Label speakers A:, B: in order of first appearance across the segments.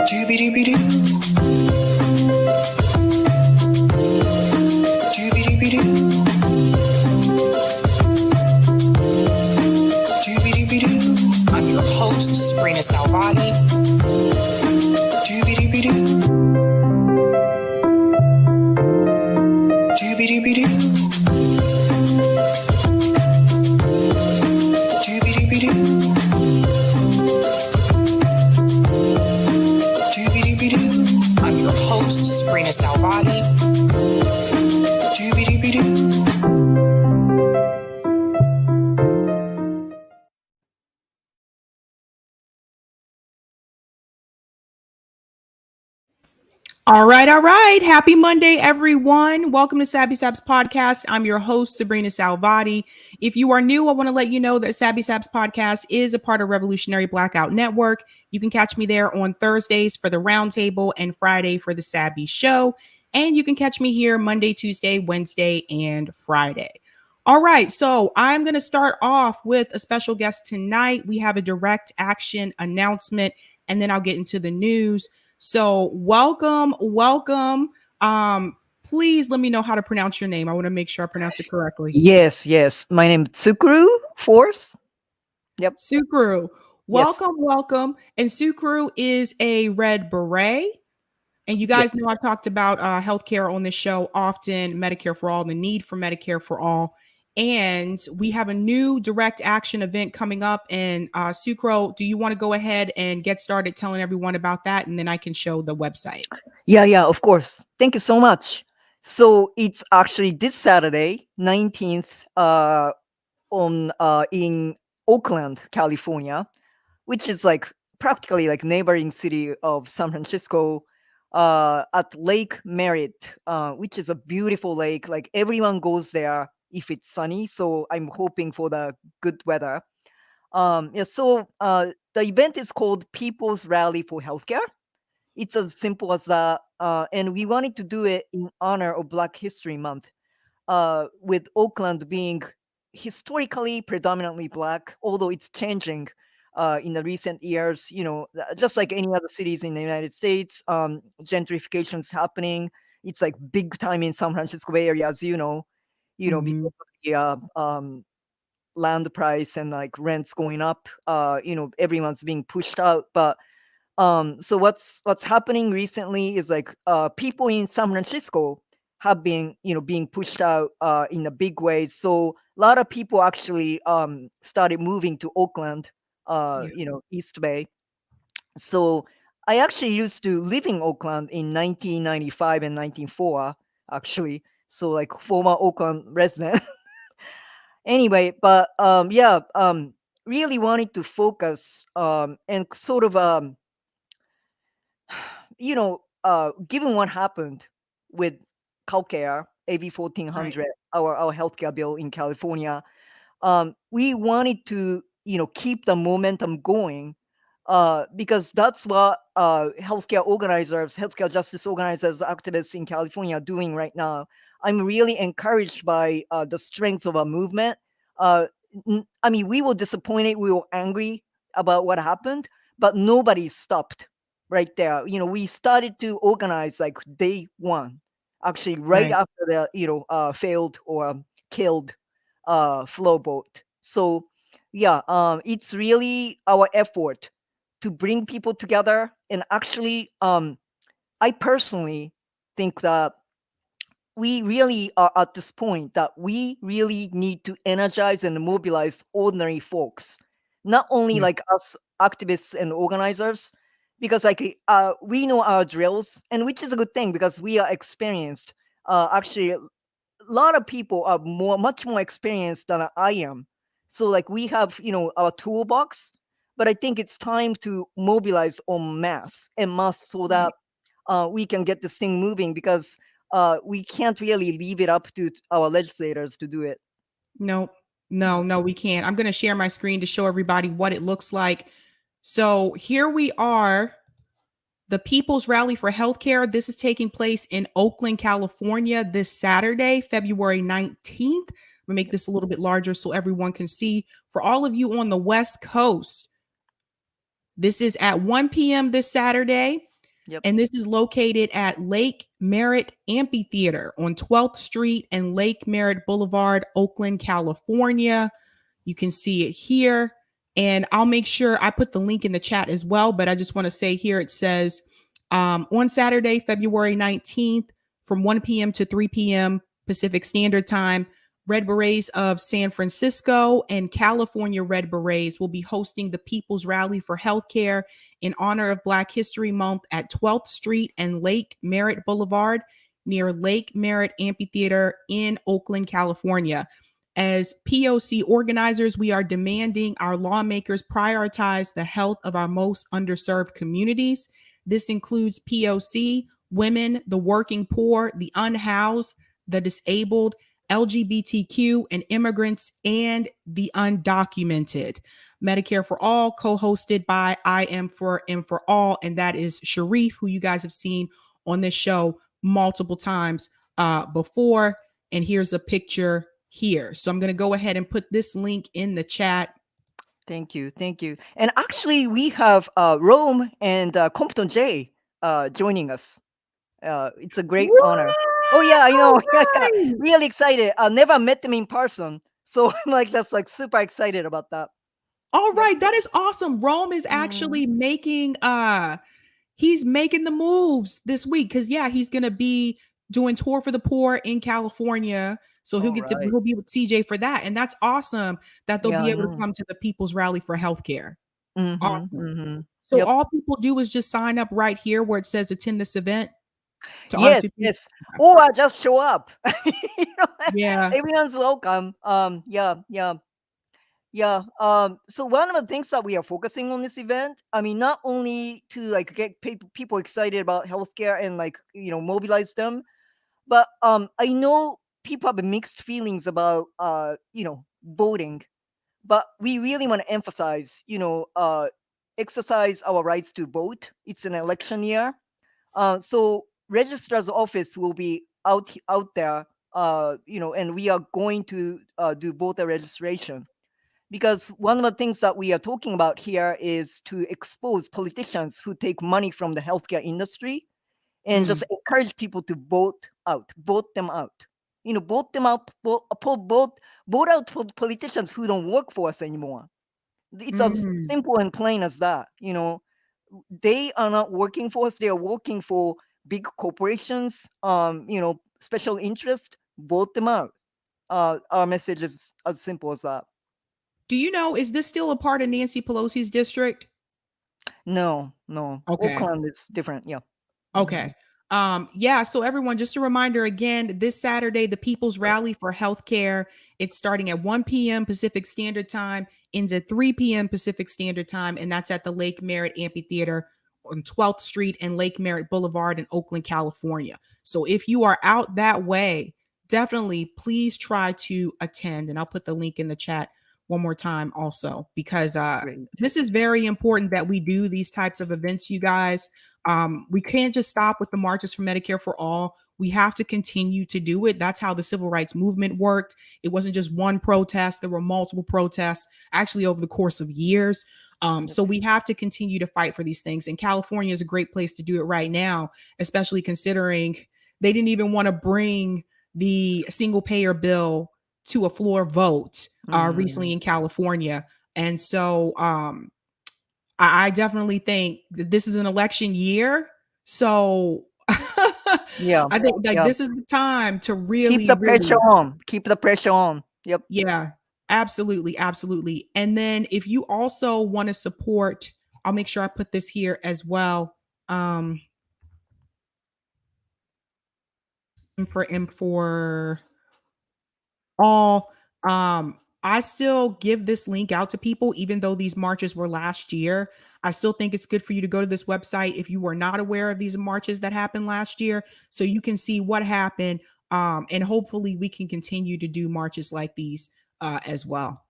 A: Doo-be-doo-be-doo. Doo-be-doo-be-doo. Doo-be-doo-be-doo. I'm your host, Sabrina Salvati. Doo-be-doo-be-doo. Doo-be-doo-be-doo. I'm your host, Sabrina Salvati.
B: All right. Happy Monday, everyone. Welcome to Sab's podcast. I'm your host, Sabrina Salvati. If you are new, I want to let you know that Sab's podcast is a part of Revolutionary Blackout Network. You can catch me there on Thursdays for the Roundtable and Friday for the Sabby Show. And you can catch me here Monday, Tuesday, Wednesday, and Friday. All right, so I'm going to start off with a special guest tonight. We have a direct action announcement, and then I'll get into the news. So welcome. Please let me know how to pronounce your name. I want to make sure I pronounce it correctly.
C: Yes. My name is Tsukuru Force. Yep.
B: Tsukuru. Welcome. And Tsukuru is a Red Beret. And you guys know I've talked about healthcare on this show often, Medicare for all, the need for Medicare for all. And we have a new direct action event coming up. And Tsukuru, do you want to go ahead and get started telling everyone about that? And then I can show the website.
C: Yeah, of course. Thank you so much. So it's actually this Saturday, 19th, in Oakland, California, which is like practically like neighboring city of San Francisco, at Lake Merritt, which is a beautiful lake. Like everyone goes there if it's sunny. So I'm hoping for the good weather. So the event is called People's Rally for Healthcare. It's as simple as that. And we wanted to do it in honor of Black History Month, with Oakland being historically predominantly Black, although it's changing in the recent years. You know, just like any other cities in the United States, gentrification is happening. It's like big time in San Francisco Bay Area, as you know, because of the land price and like rents going up. Everyone's being pushed out. But so what's happening recently is like people in San Francisco have been being pushed out in a big way. So a lot of people actually started moving to Oakland, East Bay. So I actually used to live in Oakland in 1995 and 1994, actually. So like former Oakland resident. Anyway, but really wanted to focus and sort of given what happened with CalCare, AB 1400, our healthcare bill in California, we wanted to, keep the momentum going, because that's what healthcare justice organizers, activists in California are doing right now. I'm really encouraged by the strength of our movement. We were disappointed, we were angry about what happened, but nobody stopped right there. We started to organize like day one, actually right after the failed or killed flowboat. So it's really our effort to bring people together. And actually, I personally think that we really are at this point that we really need to energize and mobilize ordinary folks, not only like us activists and organizers, because like we know our drills, and which is a good thing because we are experienced. Actually, a lot of people are much more experienced than I am. So like we have our toolbox, but I think it's time to mobilize en masse so that we can get this thing moving, because we can't really leave it up to our legislators to do it.
B: No, we can't. I'm going to share my screen to show everybody what it looks like. So here we are, the People's Rally for Healthcare. This is taking place in Oakland, California this Saturday, February 19th. I'm going to make this a little bit larger so everyone can see. For all of you on the West Coast, this is at 1 p.m. this Saturday.
C: Yep.
B: And this is located at Lake Merritt Amphitheater on 12th Street and Lake Merritt Boulevard, Oakland, California. You can see it here. And I'll make sure I put the link in the chat as well. But I just want to say here it says on Saturday, February 19th, from 1 p.m. to 3 p.m. Pacific Standard Time, Red Berets of San Francisco and California Red Berets will be hosting the People's Rally for Healthcare in honor of Black History Month at 12th Street and Lake Merritt Boulevard near Lake Merritt Amphitheater in Oakland, California. As POC organizers, we are demanding our lawmakers prioritize the health of our most underserved communities. This includes POC, women, the working poor, the unhoused, the disabled, LGBTQ, and immigrants, and the undocumented. Medicare for All, co-hosted by I Am for M for All, and that is Sharif, who you guys have seen on this show multiple times before. And here's a picture here. So I'm going to go ahead and put this link in the chat.
C: Thank you. Thank you. And actually, we have Rome and Compton J joining us. It's a great honor. Oh yeah, I know.
B: Right.
C: Really excited. I never met them in person, so I'm like that's like super excited about that.
B: All right, that is awesome. Rome is actually making he's making the moves this week because yeah, he's gonna be doing tour for the poor in California. So he'll be with CJ for that. And that's awesome that they'll be able to come to the People's Rally for Healthcare. Awesome. So all people do is just sign up right here where it says attend this event.
C: Yes. Or just show up.
B: Yeah.
C: Everyone's welcome. Yeah. So one of the things that we are focusing on this event, I mean, not only to like get people excited about healthcare and like mobilize them, but I know people have mixed feelings about voting, but we really want to emphasize exercise our rights to vote. It's an election year, so registrar's office will be out there, and we are going to do voter registration. Because one of the things that we are talking about here is to expose politicians who take money from the healthcare industry and just encourage people to vote them out. Vote them out, vote out for politicians who don't work for us anymore. It's as simple and plain as that. They are not working for us; they are working for big corporations. Special interest. Vote them out. Our message is as simple as that.
B: Do you know, is this still a part of Nancy Pelosi's district?
C: No.
B: Okay.
C: Oakland is different. Yeah.
B: Okay. Yeah. So everyone, just a reminder again, this Saturday, the People's Rally for Healthcare, it's starting at 1 p.m. Pacific Standard Time, ends at 3 p.m. Pacific Standard Time, and that's at the Lake Merritt Amphitheater on 12th Street and Lake Merritt Boulevard in Oakland, California. So if you are out that way, definitely please try to attend. And I'll put the link in the chat one more time also, because this is very important that we do these types of events, you guys. We can't just stop with the marches for Medicare for All. We have to continue to do it. That's how the civil rights movement worked. It wasn't just one protest. There were multiple protests actually over the course of years. So we have to continue to fight for these things. And California is a great place to do it right now, especially considering they didn't even want to bring the single payer bill to a floor vote recently in California. And so I definitely think that this is an election year. So I think this is the time to really
C: keep the pressure on. Keep the pressure on. Yep.
B: Yeah, absolutely. Absolutely. And then if you also want to support, I'll make sure I put this here as well. For all, I still give this link out to people, even though these marches were last year. I still think it's good for you to go to this website if you were not aware of these marches that happened last year, so you can see what happened. And hopefully we can continue to do marches like these as well.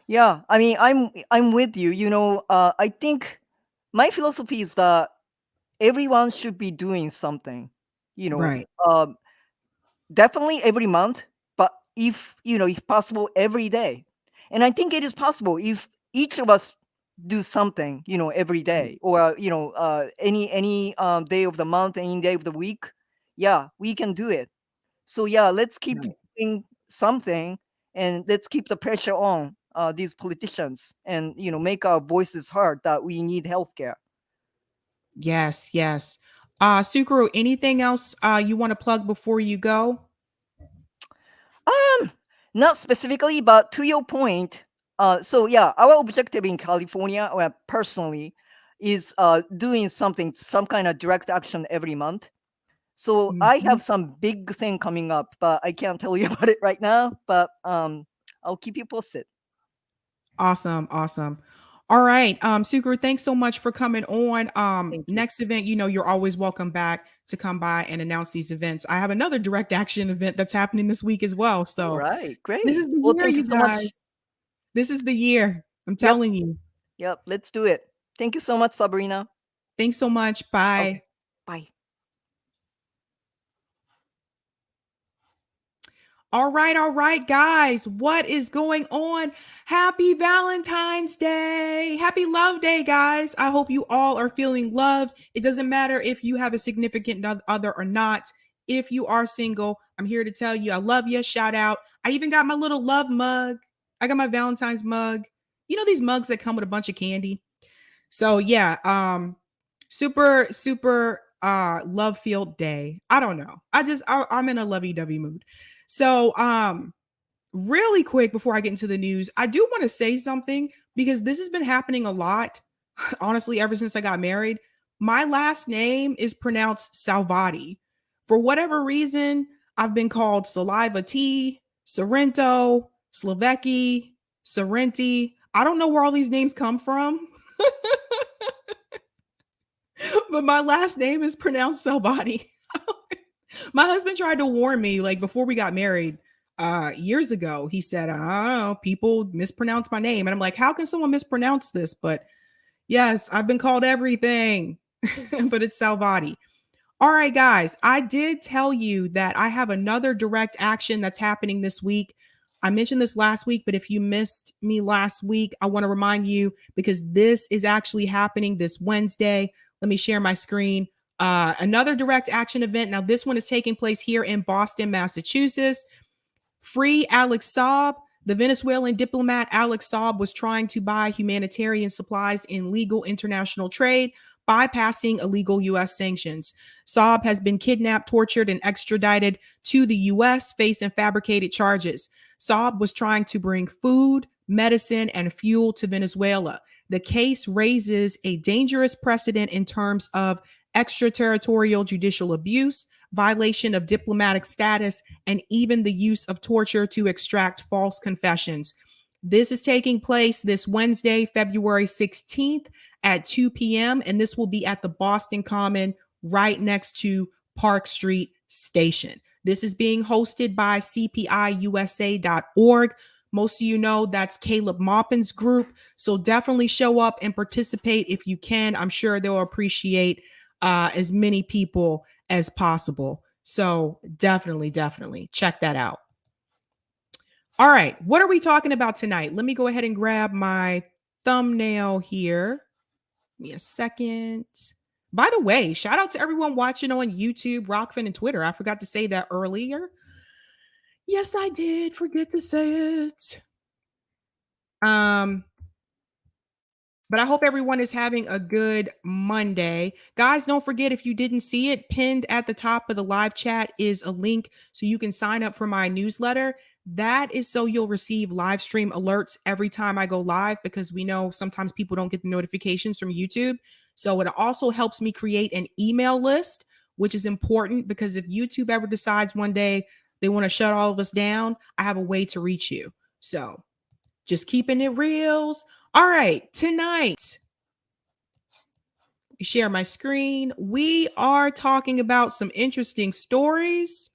C: Yeah, I mean, I'm with you. I think my philosophy is that everyone should be doing something.
B: Right.
C: Definitely every month, but if possible, every day. And I think it is possible if each of us do something, every day, or any day of the month, any day of the week. Yeah, we can do it. So yeah, let's keep
B: Right.
C: doing something, and let's keep the pressure on these politicians, and make our voices heard that we need healthcare.
B: Yes, yes. Sukru, anything else you want to plug before you go?
C: Um, Not specifically, but to your point, so yeah, our objective in California, or personally, is doing something, some kind of direct action every month. So I
B: Mhm.
C: have some big thing coming up, but I can't tell you about it right now. But I'll keep you posted.
B: Awesome, awesome. All right. Sukru, thanks so much for coming on.
C: Thank you.
B: Next event, you're always welcome back to come by and announce these events. I have another direct action event that's happening this week as well.
C: All
B: So
C: right,
B: this is
C: great.
B: the
C: Well,
B: year,
C: thank you
B: you
C: so much.
B: guys. This is the year. I'm
C: Yep,
B: telling you.
C: yep. Let's do it. Thank you so much, Sabrina.
B: Thanks so much.
C: Okay,
B: Bye.
C: bye.
B: All right, guys. What is going on? Happy Valentine's Day. Happy Love Day, guys. I hope you all are feeling loved. It doesn't matter if you have a significant other or not. If you are single, I'm here to tell you I love you. Shout out. I even got my little love mug. I got my Valentine's mug. These mugs that come with a bunch of candy. So yeah, super love filled day. I don't know. I'm in a lovey-dovey mood. So really quick before I get into the news, I do want to say something because this has been happening a lot, honestly, ever since I got married. My last name is pronounced Salvati. For whatever reason, I've been called Saliva T, Sorrento, Slovecki, Sorrenti. I don't know where all these names come from, but my last name is pronounced Salvati. My husband tried to warn me, like before we got married, years ago. He said, I don't know, people mispronounce my name. And I'm like, how can someone mispronounce this? But yes, I've been called everything, but it's Salvati. All right, guys, I did tell you that I have another direct action that's happening this week. I mentioned this last week, but if you missed me last week, I want to remind you because this is actually happening this Wednesday. Let me share my screen. Another direct action event. Now, this one is taking place here in Boston, Massachusetts. Free Alex Saab. The Venezuelan diplomat Alex Saab was trying to buy humanitarian supplies in legal international trade, bypassing illegal U.S. sanctions. Saab has been kidnapped, tortured, and extradited to the U.S., facing fabricated charges. Saab was trying to bring food, medicine, and fuel to Venezuela. The case raises a dangerous precedent in terms of extraterritorial judicial abuse, violation of diplomatic status, and even the use of torture to extract false confessions. This is taking place this Wednesday, February 16th at 2 p.m., and this will be at the Boston Common right next to Park Street Station. This is being hosted by CPIUSA.org. Most of you know that's Caleb Maupin's group. So definitely show up and participate if you can. I'm sure they'll appreciate as many people as possible. So definitely check that out. All right, what are we talking about tonight? Let me go ahead and grab my thumbnail here. Give me a second. By the way, shout out to everyone watching on YouTube, Rockfin, and Twitter. I forgot to say that earlier. Yes, I did forget to say it. But I hope everyone is having a good Monday. Guys, don't forget if you didn't see it, pinned at the top of the live chat is a link so you can sign up for my newsletter. That is so you'll receive live stream alerts every time I go live because we know sometimes people don't get the notifications from YouTube. So it also helps me create an email list, which is important because if YouTube ever decides one day they want to shut all of us down, I have a way to reach you. So just keeping it reals. All right, tonight, share my screen. We are talking about some interesting stories.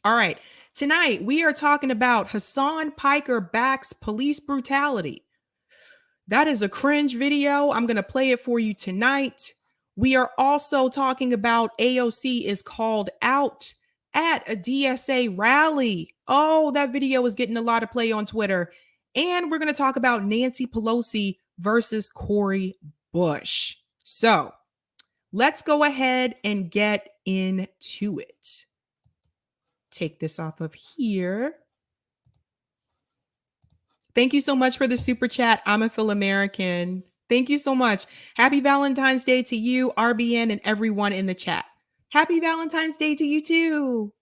B: All right, tonight we are talking about Hassan Piker backs police brutality. That is a cringe video. I'm going to play it for you tonight. We are also talking about AOC is called out at a DSA rally. Oh, that video is getting a lot of play on Twitter. And we're going to talk about Nancy Pelosi versus Cori Bush. So let's go ahead and get into it. Take this off of here. Thank you so much for the super chat. I'm a Phil American. Thank you so much. Happy Valentine's Day to you, RBN, and everyone in the chat. Happy Valentine's Day to you too.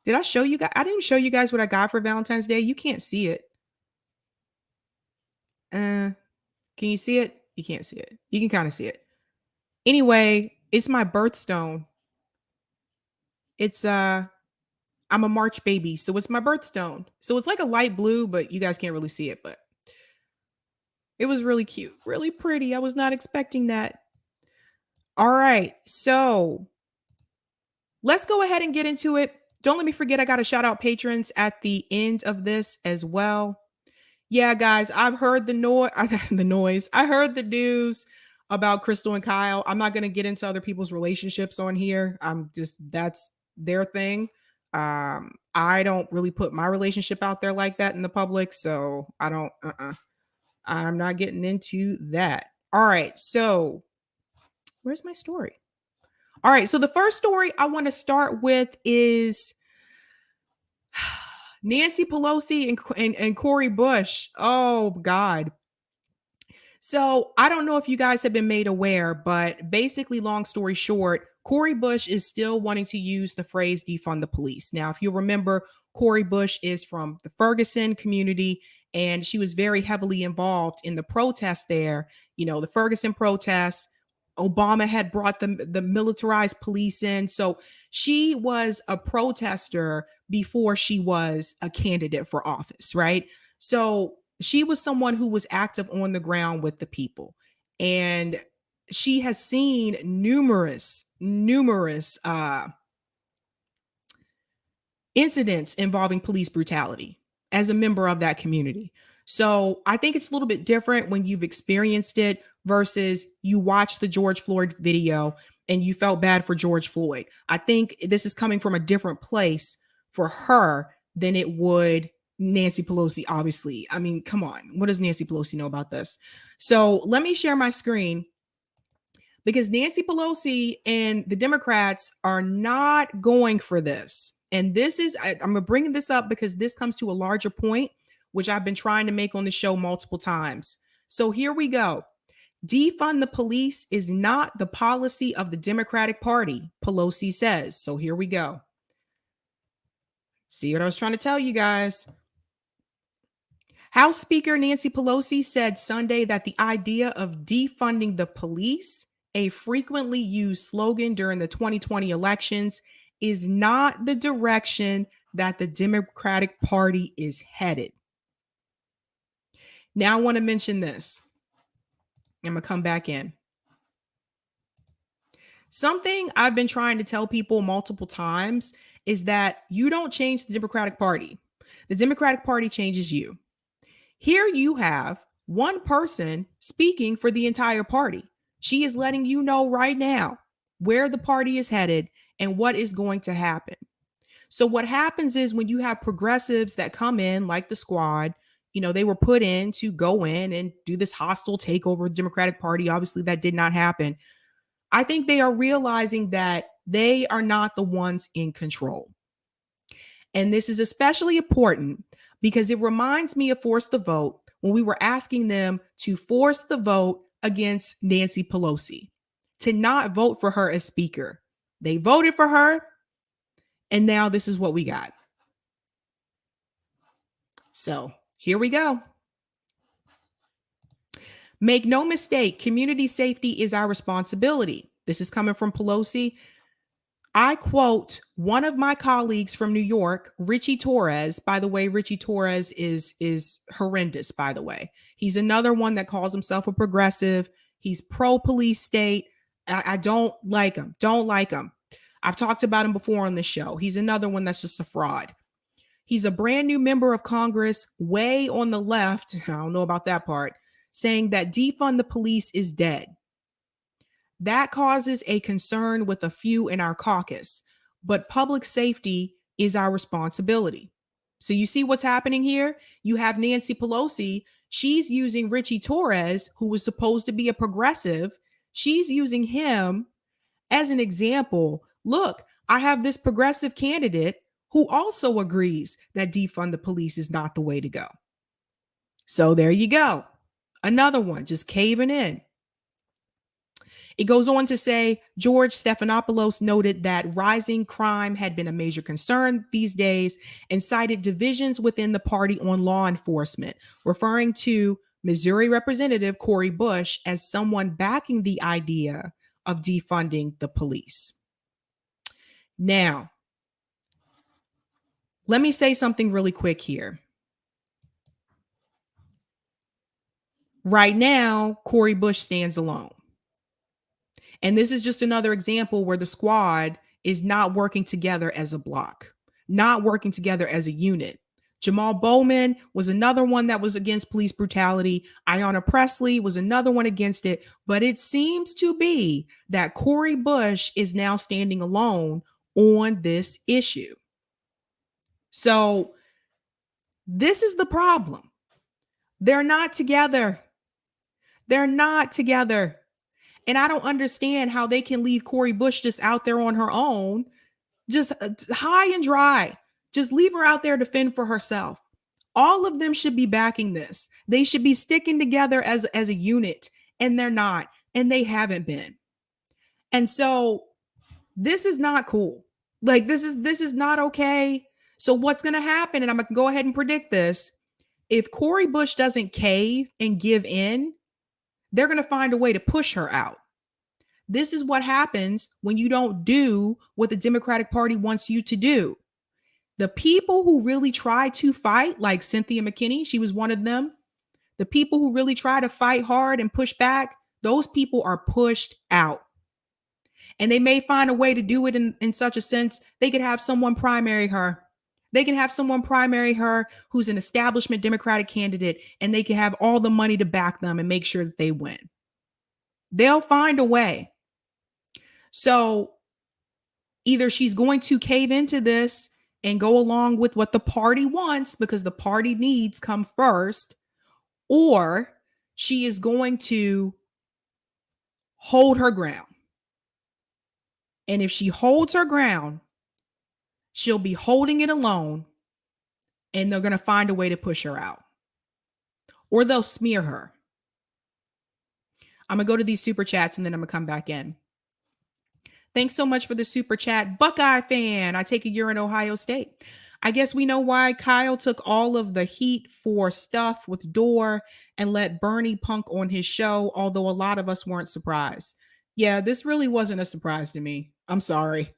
B: Did I show you guys? I didn't show you guys what I got for Valentine's Day. You can't see it. Can you see it? You can't see it. You can kind of see it. Anyway, it's my birthstone. It's I'm a March baby, so it's my birthstone. So it's like a light blue, but you guys can't really see it, but it was really cute, really pretty. I was not expecting that. All right, so let's go ahead and get into it. Don't let me forget, I got to shout out patrons at the end of this as well. Yeah, guys, I've heard the noise. I heard the news about Crystal and Kyle. I'm not going to get into other people's relationships on here. That's their thing. I don't really put my relationship out there like that in the public. So I'm not getting into that. All right. So where's my story? All right. So the first story I want to start with is Nancy Pelosi and Cori Bush. Oh, God. So I don't know if you guys have been made aware, but basically, long story short, Cori Bush is still wanting to use the phrase defund the police. Now, if you remember, Cori Bush is from the Ferguson community, and she was very heavily involved in the protests there. You know, the Ferguson protests. Obama had brought the militarized police in. So she was a protester before she was a candidate for office, right? So she was someone who was active on the ground with the people. And she has seen numerous incidents involving police brutality as a member of that community. So I think it's a little bit different when you've experienced it versus you watched the George Floyd video and you felt bad for George Floyd. I think this is coming from a different place for her than it would Nancy Pelosi, obviously. I mean, come on. What does Nancy Pelosi know about this? So let me share my screen, because Nancy Pelosi and the Democrats are not going for this. And this is, I'm bringing this up because this comes to a larger point, which I've been trying to make on the show multiple times. So here we go. Defund the police is not the policy of the Democratic Party, Pelosi says. So here we go. See what I was trying to tell you guys. House Speaker Nancy Pelosi said Sunday that the idea of defunding the police, a frequently used slogan during the 2020 elections, is not the direction that the Democratic Party is headed. Now I want to mention this. I'm going to come back in. Something I've been trying to tell people multiple times is that you don't change the Democratic Party. The Democratic Party changes you. Here you have one person speaking for the entire party. She is letting you know right now where the party is headed and what is going to happen. So what happens is when you have progressives that come in, like the squad, you know, they were put in to go in and do this hostile takeover of the Democratic Party. Obviously, that did not happen. I think they are realizing that they are not the ones in control. And this is especially important because it reminds me of Force the Vote when we were asking them to force the vote against Nancy Pelosi, to not vote for her as speaker. They voted for her, and now this is what we got. So here we go. Make no mistake, community safety is our responsibility. This is coming from Pelosi. I quote one of my colleagues from New York, Richie Torres. By the way, Richie Torres is horrendous, by the way. He's another one that calls himself a progressive. He's pro-police state. I don't like him. Don't like him. I've talked about him before on this show. He's another one that's just a fraud. He's a brand new member of Congress, way on the left. I don't know about that part, saying that defund the police is dead. That causes a concern with a few in our caucus, but public safety is our responsibility. So you see what's happening here? You have Nancy Pelosi. She's using Richie Torres, who was supposed to be a progressive. She's using him as an example. Look, I have this progressive candidate who also agrees that defund the police is not the way to go. So there you go. Another one just caving in. It goes on to say George Stephanopoulos noted that rising crime had been a major concern these days and cited divisions within the party on law enforcement, referring to Missouri Representative Cori Bush as someone backing the idea of defunding the police. Now, let me say something really quick here. Right now, Cori Bush stands alone. And this is just another example where the squad is not working together as a block, not working together as a unit. Jamal Bowman was another one that was against police brutality. Ayanna Pressley was another one against it. But it seems to be that Cori Bush is now standing alone on this issue. So this is the problem. They're not together. They're not together. And I don't understand how they can leave Cori Bush just out there on her own, just high and dry. Just leave her out there to fend for herself. All of them should be backing this. They should be sticking together as a unit, and they're not, and they haven't been. And so this is not cool. Like this is not okay. So what's going to happen, and I'm going to go ahead and predict this, if Cori Bush doesn't cave and give in, they're going to find a way to push her out. This is what happens when you don't do what the Democratic Party wants you to do. The people who really try to fight, like Cynthia McKinney, she was one of them. The people who really try to fight hard and push back, those people are pushed out. And they may find a way to do it in such a sense, they could have someone primary her. They can have someone primary her who's an establishment Democratic candidate, and they can have all the money to back them and make sure that they win. They'll find a way. So either she's going to cave into this and go along with what the party wants because the party needs come first, or she is going to hold her ground. And if she holds her ground, she'll be holding it alone, and they're going to find a way to push her out. Or they'll smear her. I'm going to go to these super chats, and then I'm going to come back in. Thanks so much for the super chat. Buckeye fan, I take it you're in Ohio State. I guess we know why Kyle took all of the heat for stuff with Dorr and let Bernie punk on his show, although a lot of us weren't surprised. Yeah, this really wasn't a surprise to me. I'm sorry.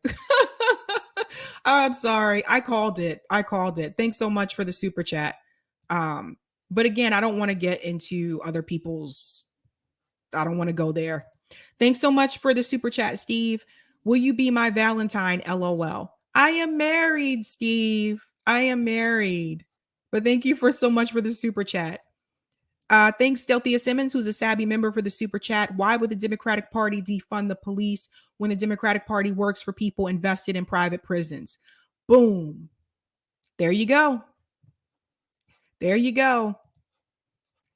B: I'm sorry. I called it. Thanks so much for the super chat. But again, I don't want to get into other people's, I don't want to go there. Thanks so much for the super chat, Steve. Will you be my Valentine? LOL. I am married, Steve. I am married. But thank you for so much for the super chat. Thanks, Stealthia Simmons, who's a Sabby member, for the super chat. Why would the Democratic Party defund the police when the Democratic Party works for people invested in private prisons? Boom. There you go. There you go.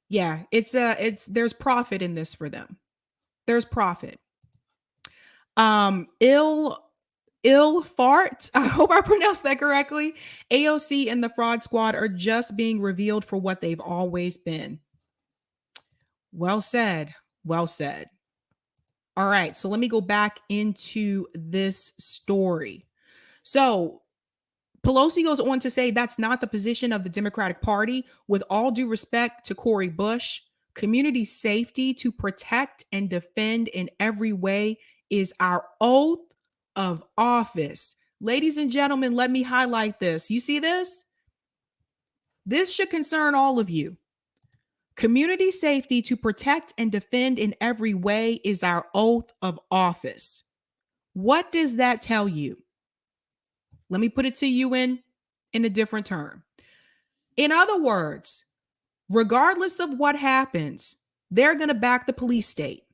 B: Yeah, there's profit in this for them. There's profit. Ill fart. I hope I pronounced that correctly. AOC and the fraud squad are just being revealed for what they've always been. Well said. Well said. All right. So let me go back into this story. So Pelosi goes on to say that's not the position of the Democratic Party. With all due respect to Cori Bush, community safety to protect and defend in every way is our oath of office. Ladies and gentlemen, let me highlight this. You see this? This should concern all of you. Community safety to protect and defend in every way is our oath of office. What does that tell you? Let me put it to you in a different term. In other words, regardless of what happens, they're going to back the police state.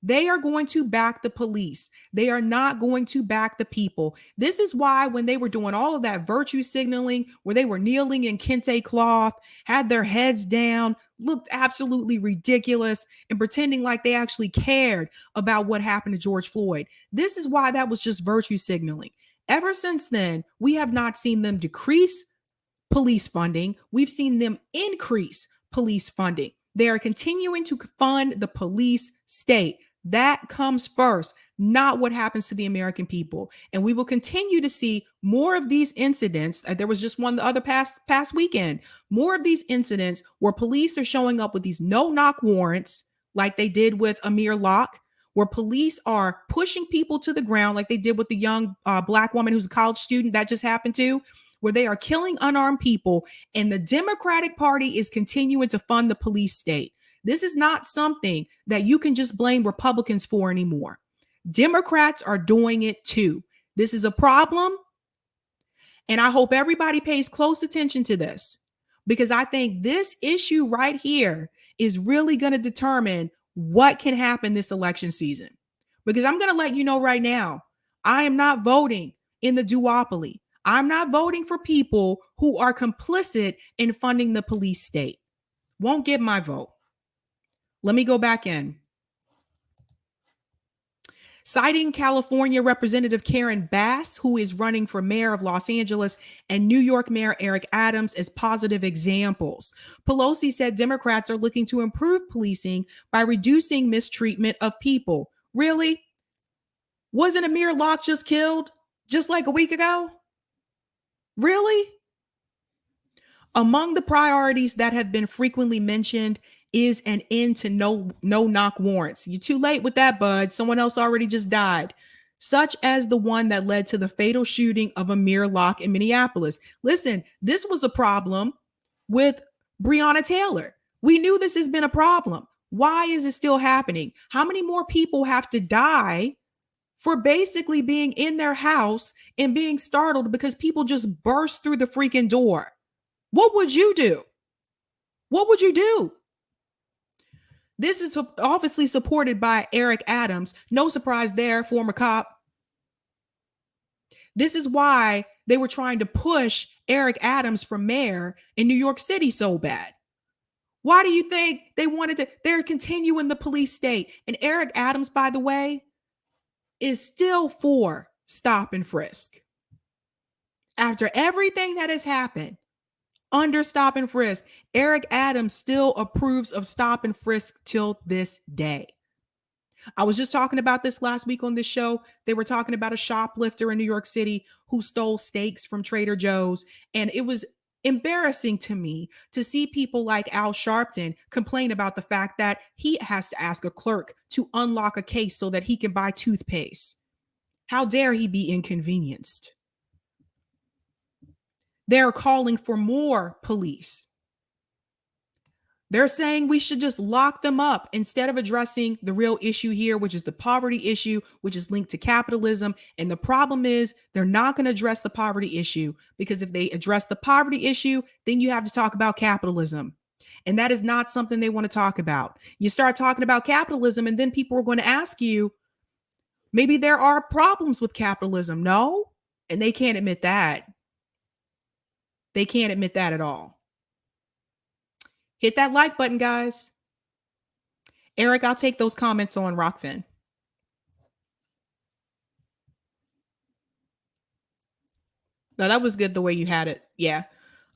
B: They are going to back the police. They are not going to back the people. This is why when they were doing all of that virtue signaling, where they were kneeling in kente cloth, had their heads down, looked absolutely ridiculous, and pretending like they actually cared about what happened to George Floyd. This is why that was just virtue signaling. Ever since then, we have not seen them decrease police funding. We've seen them increase police funding. They are continuing to fund the police state. That comes first, not what happens to the American people. And we will continue to see more of these incidents. There was just one the other past weekend. More of these incidents where police are showing up with these no-knock warrants, like they did with Amir Locke, where police are pushing people to the ground, like they did with the young Black woman who's a college student that just happened to, where they are killing unarmed people. And the Democratic Party is continuing to fund the police state. This is not something that you can just blame Republicans for anymore. Democrats are doing it too. This is a problem. And I hope everybody pays close attention to this, because I think this issue right here is really going to determine what can happen this election season. Because I'm going to let you know right now, I am not voting in the duopoly. I'm not voting for people who are complicit in funding the police state. Won't get my vote. Let me go back in. Citing California Representative Karen Bass, who is running for mayor of Los Angeles, and New York Mayor Eric Adams as positive examples, Pelosi said Democrats are looking to improve policing by reducing mistreatment of people. Really? Wasn't Amir Locke just killed just like a week ago? Really? Among the priorities that have been frequently mentioned is an end to no-knock warrants. You're too late with that, bud. Someone else already just died. Such as the one that led to the fatal shooting of Amir Locke in Minneapolis. Listen, this was a problem with Breonna Taylor. We knew this has been a problem. Why is it still happening? How many more people have to die for basically being in their house and being startled because people just burst through the freaking door? What would you do? What would you do? This is obviously supported by Eric Adams. No surprise there, former cop. This is why they were trying to push Eric Adams for mayor in New York City so bad. Why do you think they wanted to? They're continuing the police state. And Eric Adams, by the way, is still for stop and frisk. After everything that has happened under stop and frisk, Eric Adams still approves of stop and frisk till this day. I was just talking about this last week on this show. They were talking about a shoplifter in New York City who stole steaks from Trader Joe's. And it was embarrassing to me to see people like Al Sharpton complain about the fact that he has to ask a clerk to unlock a case so that he can buy toothpaste. How dare he be inconvenienced? They're calling for more police. They're saying we should just lock them up instead of addressing the real issue here, which is the poverty issue, which is linked to capitalism. And the problem is they're not going to address the poverty issue, because if they address the poverty issue, then you have to talk about capitalism. And that is not something they want to talk about. You start talking about capitalism, and then people are going to ask you, maybe there are problems with capitalism. No, and they can't admit that. They can't admit that at all. Hit that like button, guys. Eric, I'll take those comments on Rockfin. No, that was good the way you had it. Yeah.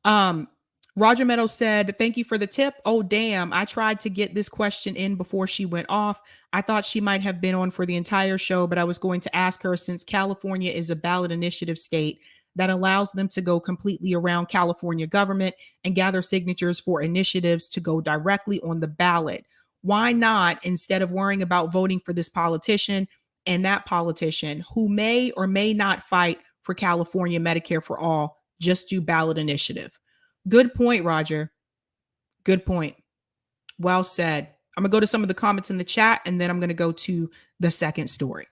B: Roger Meadows said, thank you for the tip. Oh, damn. I tried to get this question in before she went off. I thought she might have been on for the entire show, but I was going to ask her, since California is a ballot initiative state that allows them to go completely around California government and gather signatures for initiatives to go directly on the ballot. Why not, instead of worrying about voting for this politician and that politician who may or may not fight for California Medicare for all, just do ballot initiative? Good point, Roger. Good point. Well said. I'm going to go to some of the comments in the chat, and then I'm going to go to the second story.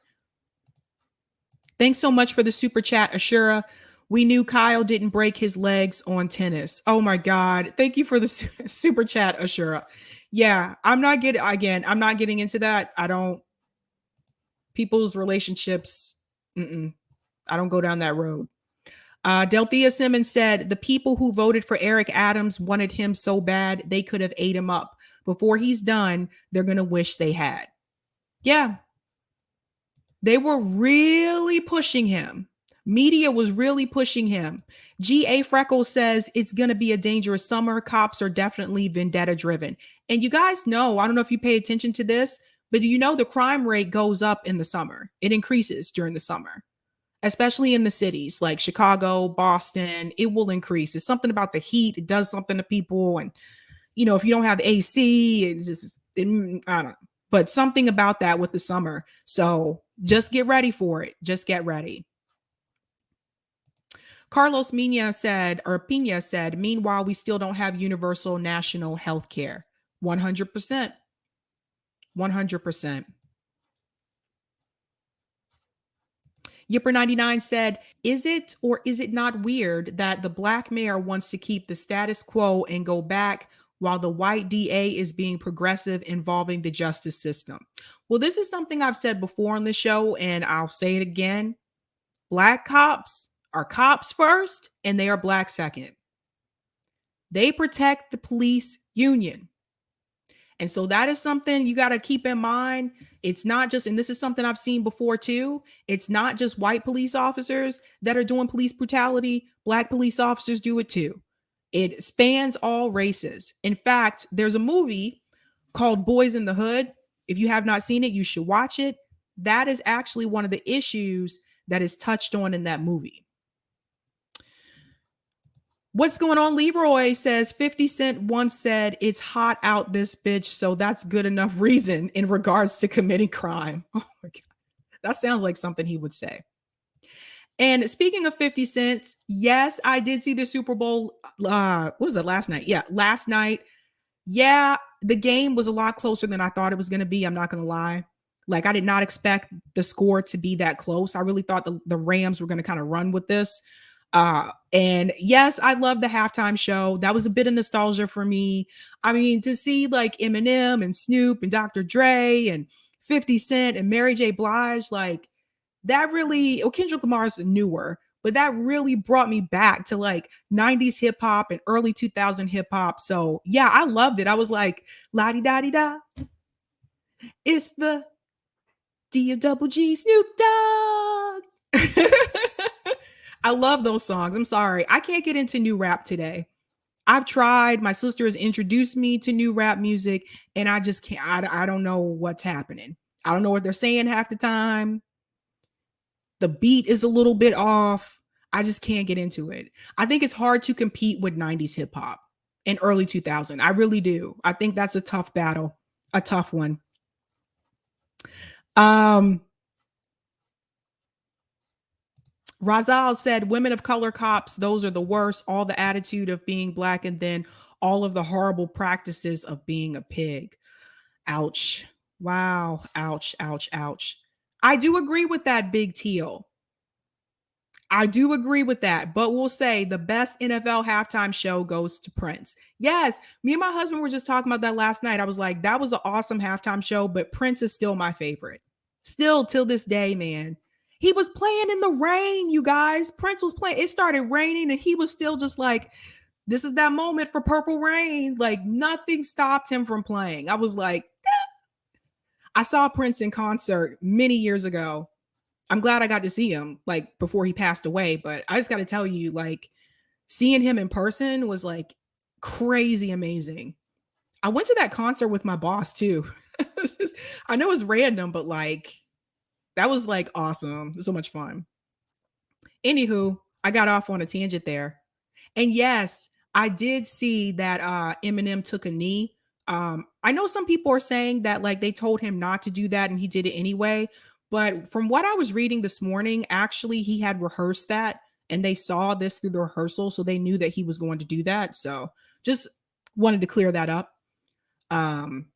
B: Thanks so much for the super chat, Ashura. We knew Kyle didn't break his legs on tennis. Oh my God. Thank you for the super chat, Ashura. Yeah, I'm not getting into that. I don't people's relationships. I don't go down that road. Delthea Simmons said the people who voted for Eric Adams wanted him so bad they could have ate him up. Before he's done, they're going to wish they had. Yeah. They were really pushing him. Media was really pushing him. G.A. Freckles says it's going to be a dangerous summer. Cops are definitely vendetta driven. And you guys know, I don't know if you pay attention to this, but you know the crime rate goes up in the summer. It increases during the summer, especially in the cities like Chicago, Boston. It will increase. It's something about the heat. It does something to people. And, you know, if you don't have AC, I don't know. But something about that with the summer. So just get ready for it. Just get ready. Carlos Pina said, meanwhile, we still don't have universal national health care. 100%. 100%. Yipper99 said, is it or is it not weird that the black mayor wants to keep the status quo and go back while the white DA is being progressive involving the justice system? Well, this is something I've said before on the show, and I'll say it again. Black cops are cops first, and they are black second. They protect the police union. And so that is something you got to keep in mind. It's not just, and this is something I've seen before too, it's not just white police officers that are doing police brutality. Black police officers do it too. It spans all races. In fact, there's a movie called Boys in the Hood. If you have not seen it, you should watch it. That is actually one of the issues that is touched on in that movie. What's going on? Leroy says 50 Cent once said, it's hot out this bitch, so that's good enough reason in regards to committing crime. Oh my God. That sounds like something he would say. And speaking of 50 Cent, yes, I did see the Super Bowl. What was it, last night? Yeah, last night. Yeah, the game was a lot closer than I thought it was going to be. I'm not going to lie. Like, I did not expect the score to be that close. I really thought the Rams were going to kind of run with this. And yes, I love the halftime show. That was a bit of nostalgia for me. I mean, to see like Eminem and Snoop and Dr. Dre and 50 Cent and Mary J. Blige, like that really, Kendrick Lamar's newer, but that really brought me back to like 90s hip hop and early 2000 hip hop. So yeah, I loved it. I was like, la-di-da-di-da. It's the D-O-double-G Snoop Dogg. I love those songs. I'm sorry. I can't get into new rap today. I've tried. My sister has introduced me to new rap music, and I just can't. I don't know what's happening. I don't know what they're saying half the time. The beat is a little bit off. I just can't get into it. I think it's hard to compete with 90s hip hop and early 2000. I really do. I think that's a tough battle, a tough one. Razal said, women of color cops, those are the worst. All the attitude of being black and then all of the horrible practices of being a pig. Ouch. Wow. Ouch, ouch, ouch. I do agree with that, Big Teal. I do agree with that, but we'll say the best NFL halftime show goes to Prince. Yes, me and my husband were just talking about that last night. I was like, that was an awesome halftime show, but Prince is still my favorite. Still till this day, man. He was playing in the rain, you guys. Prince was playing. It started raining and he was still just like, this is that moment for Purple Rain. Like nothing stopped him from playing. I was like, I saw Prince in concert many years ago. I'm glad I got to see him like before he passed away. But I just got to tell you, like seeing him in person was like crazy amazing. I went to that concert with my boss too. I know it's random, but like, that was like awesome. So much fun. Anywho, I got off on a tangent there. And yes, I did see that Eminem took a knee. I know some people are saying that like they told him not to do that and he did it anyway. But from what I was reading this morning, actually he had rehearsed that and they saw this through the rehearsal. So they knew that he was going to do that. So just wanted to clear that up. I'm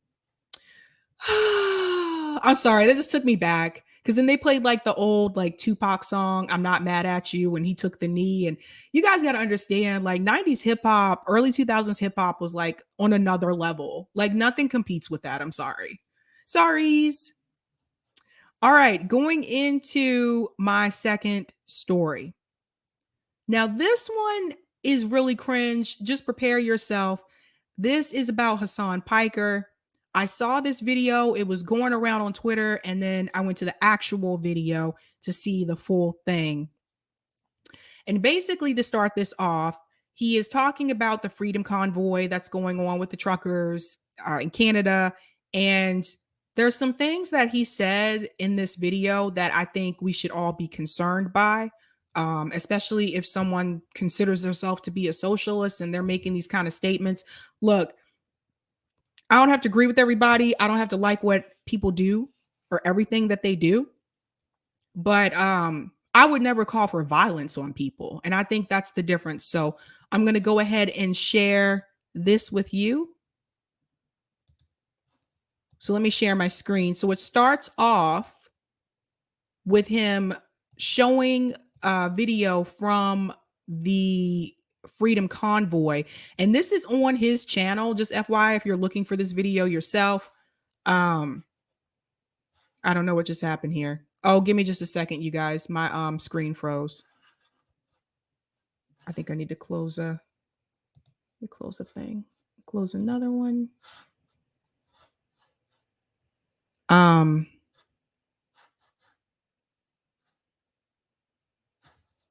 B: sorry. That just took me back. Because then they played like the old like Tupac song, I'm Not Mad at You, when he took the knee. And you guys got to understand, like 90s hip hop, early 2000s hip hop was like on another level. Like nothing competes with that. I'm sorry. Sorries. All right, going into my second story. Now, this one is really cringe. Just prepare yourself. This is about Hassan Piker. I saw this video, it was going around on Twitter, and then I went to the actual video to see the full thing. And basically, to start this off, he is talking about the freedom convoy that's going on with the truckers in Canada. And there's some things that he said in this video that I think we should all be concerned by, especially if someone considers themselves to be a socialist and they're making these kind of statements. Look, I don't have to agree with everybody. I don't have to like what people do or everything that they do. But I would never call for violence on people. And I think that's the difference. So I'm going to go ahead and share this with you. So let me share my screen. So it starts off with him showing a video from the Freedom Convoy. And this is on his channel. Just FYI, if you're looking for this video yourself. I don't know what just happened here. Oh, give me just a second, you guys. My screen froze. I think I need to close the thing. Close another one.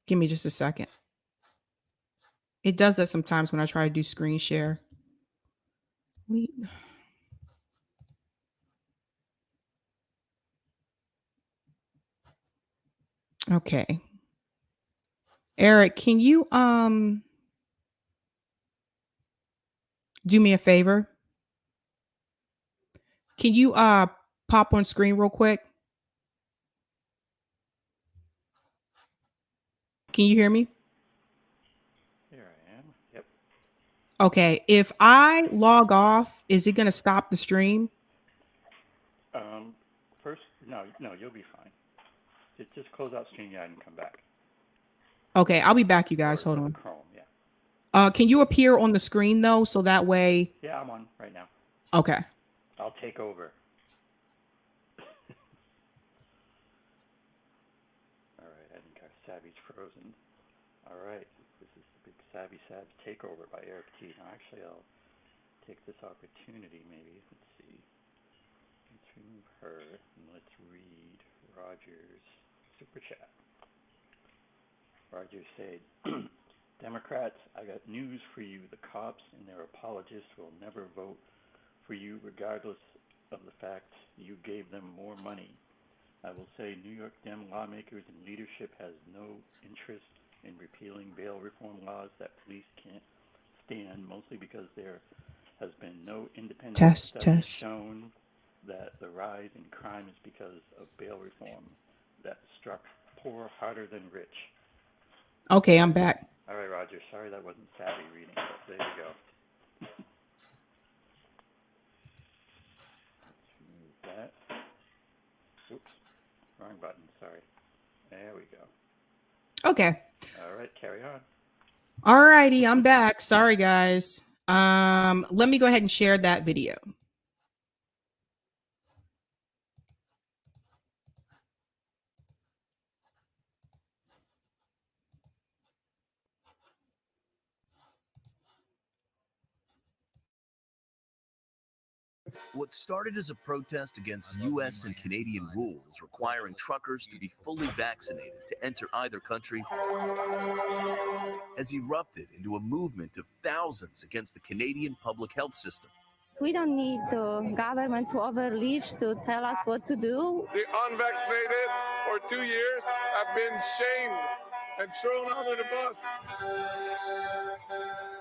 B: Give me just a second. It does that sometimes when I try to do screen share. Okay. Eric, can you do me a favor? Can you pop on screen real quick? Can you hear me?
D: Here I am. Yep.
B: Okay. If I log off, is it going to stop the stream?
D: First, no, you'll be fine. Just close out StreamYard and come back.
B: Okay, I'll be back, you guys. Hold on.
D: Chrome, yeah.
B: Can you appear on the screen though, so that way?
D: Yeah, I'm on right now.
B: Okay.
D: I'll take over. All right, I think our Sabby's frozen. All right, this is the big Sabby Sabs takeover by Eric T. Now, actually, I'll take this opportunity. Maybe let's see. Let's remove her and let's read Roger's super chat. Roger said, Democrats, I got news for you. The cops and their apologists will never vote for you regardless of the fact you gave them more money. I will say New York Dem lawmakers and leadership has no interest in repealing bail reform laws that police can't stand, mostly because there has been no independent study shown that the rise in crime is because of bail reform that struck poor harder than rich.
B: Okay, I'm back.
D: All right, Roger. Sorry that wasn't Sabby reading, but there you go. Let's remove that. Oops, wrong button. Sorry. There we go.
B: Okay.
D: All right, carry on.
B: All righty, I'm back. Sorry, guys. Let me go ahead and share that video.
E: What started as a protest against U.S. and Canadian rules requiring truckers to be fully vaccinated to enter either country has erupted into a movement of thousands against the Canadian public health system.
F: We don't need the government to overreach to tell us what to do.
G: The unvaccinated for 2 years have been shamed and thrown under the bus.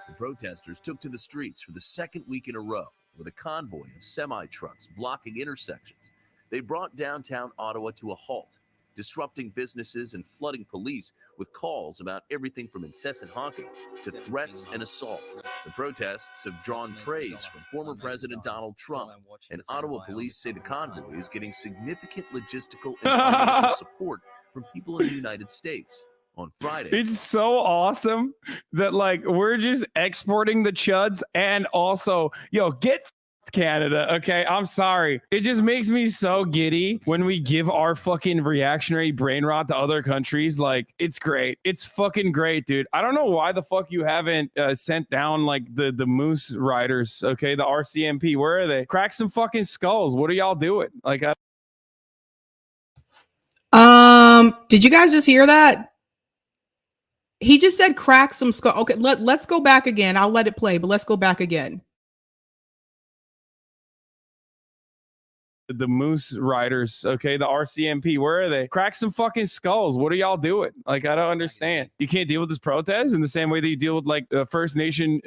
E: The protesters took to the streets for the second week in a row with a convoy of semi-trucks blocking intersections. They brought downtown Ottawa to a halt, disrupting businesses and flooding police with calls about everything from incessant honking to threats and assault. The protests have drawn praise from former President Donald Trump, and Ottawa police say the convoy is getting significant logistical and financial support from people in the United States. On Friday,
H: it's so awesome that like we're just exporting the chuds, and also get Canada. Okay, I'm sorry. It just makes me so giddy when we give our fucking reactionary brain rot to other countries. Like, it's great. It's fucking great, dude. I don't know why the fuck you haven't sent down like the Moose Riders. Okay, the RCMP. Where are they? Crack some fucking skulls. What are y'all doing? Like,
B: did you guys just hear that? He just said crack some skull. Okay, let's go back again. I'll let it play, but let's go back again.
H: the Moose Riders, okay, the RCMP, where are they? Crack some fucking skulls. What are y'all doing? Like, I don't understand. You can't deal with this protest in the same way that you deal with like First Nation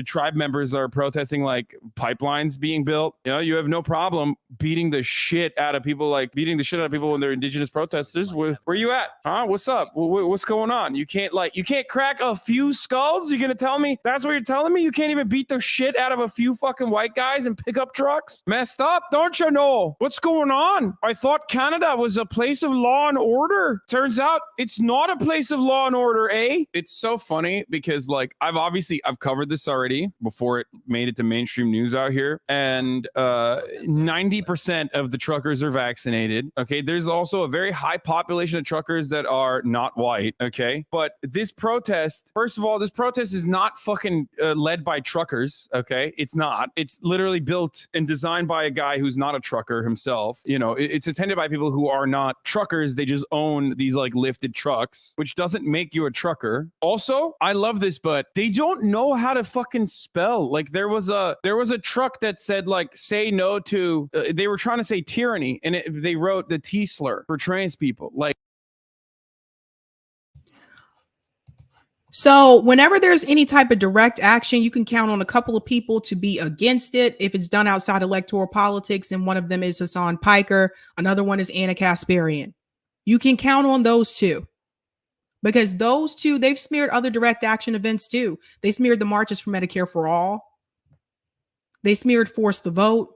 H: tribe members are protesting like pipelines being built. You know, you have no problem beating the shit out of people, like beating the shit out of people when they're indigenous protesters. Where you at? Huh? What's up? What's going on? You can't crack a few skulls? You're gonna tell me that's what you're telling me? You can't even beat the shit out of a few fucking white guys and pickup trucks? Messed up, don't you know? What's going on? I thought Canada was a place of law and order. Turns out it's not a place of law and order, eh? It's so funny because like I've covered this already before it made it to mainstream news out here, and 90% of the truckers are vaccinated. Okay, there's also a very high population of truckers that are not white. Okay, but this protest, first of all, this protest is not fucking led by truckers. Okay, it's not. It's literally built and designed by a guy who's not a trucker himself. You know, it's attended by people who are not truckers. They just own these like lifted trucks, which doesn't make you a trucker. Also, I love this, but they don't know how to fucking spell. Like there was a truck that said like say no to. They were trying to say tyranny, and they wrote the T slur for trans people. Like.
B: So whenever there's any type of direct action, you can count on a couple of people to be against it if it's done outside electoral politics. And one of them is Hassan Piker. Another one is Anna Kasparian. You can count on those two because those two, they've smeared other direct action events too. They smeared the marches for Medicare for All. They smeared Force the Vote.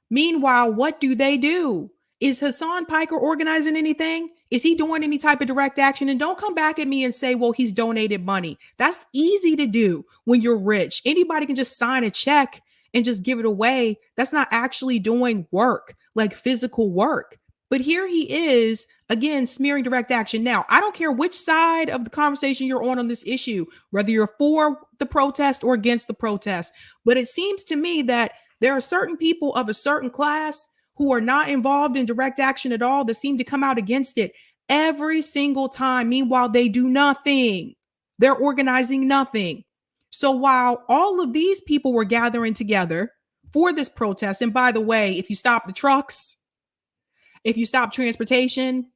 B: Meanwhile, what do? Is Hassan Piker organizing anything? Is he doing any type of direct action? And don't come back at me and say, well, he's donated money. That's easy to do when you're rich. Anybody can just sign a check and just give it away. That's not actually doing work, like physical work. But here he is, again, smearing direct action. Now, I don't care which side of the conversation you're on this issue, whether you're for the protest or against the protest. But it seems to me that there are certain people of a certain class who are not involved in direct action at all that seem to come out against it every single time. Meanwhile, they do nothing. They're organizing nothing. So while all of these people were gathering together for this protest, and by the way, if you stop the trucks, if you stop transportation,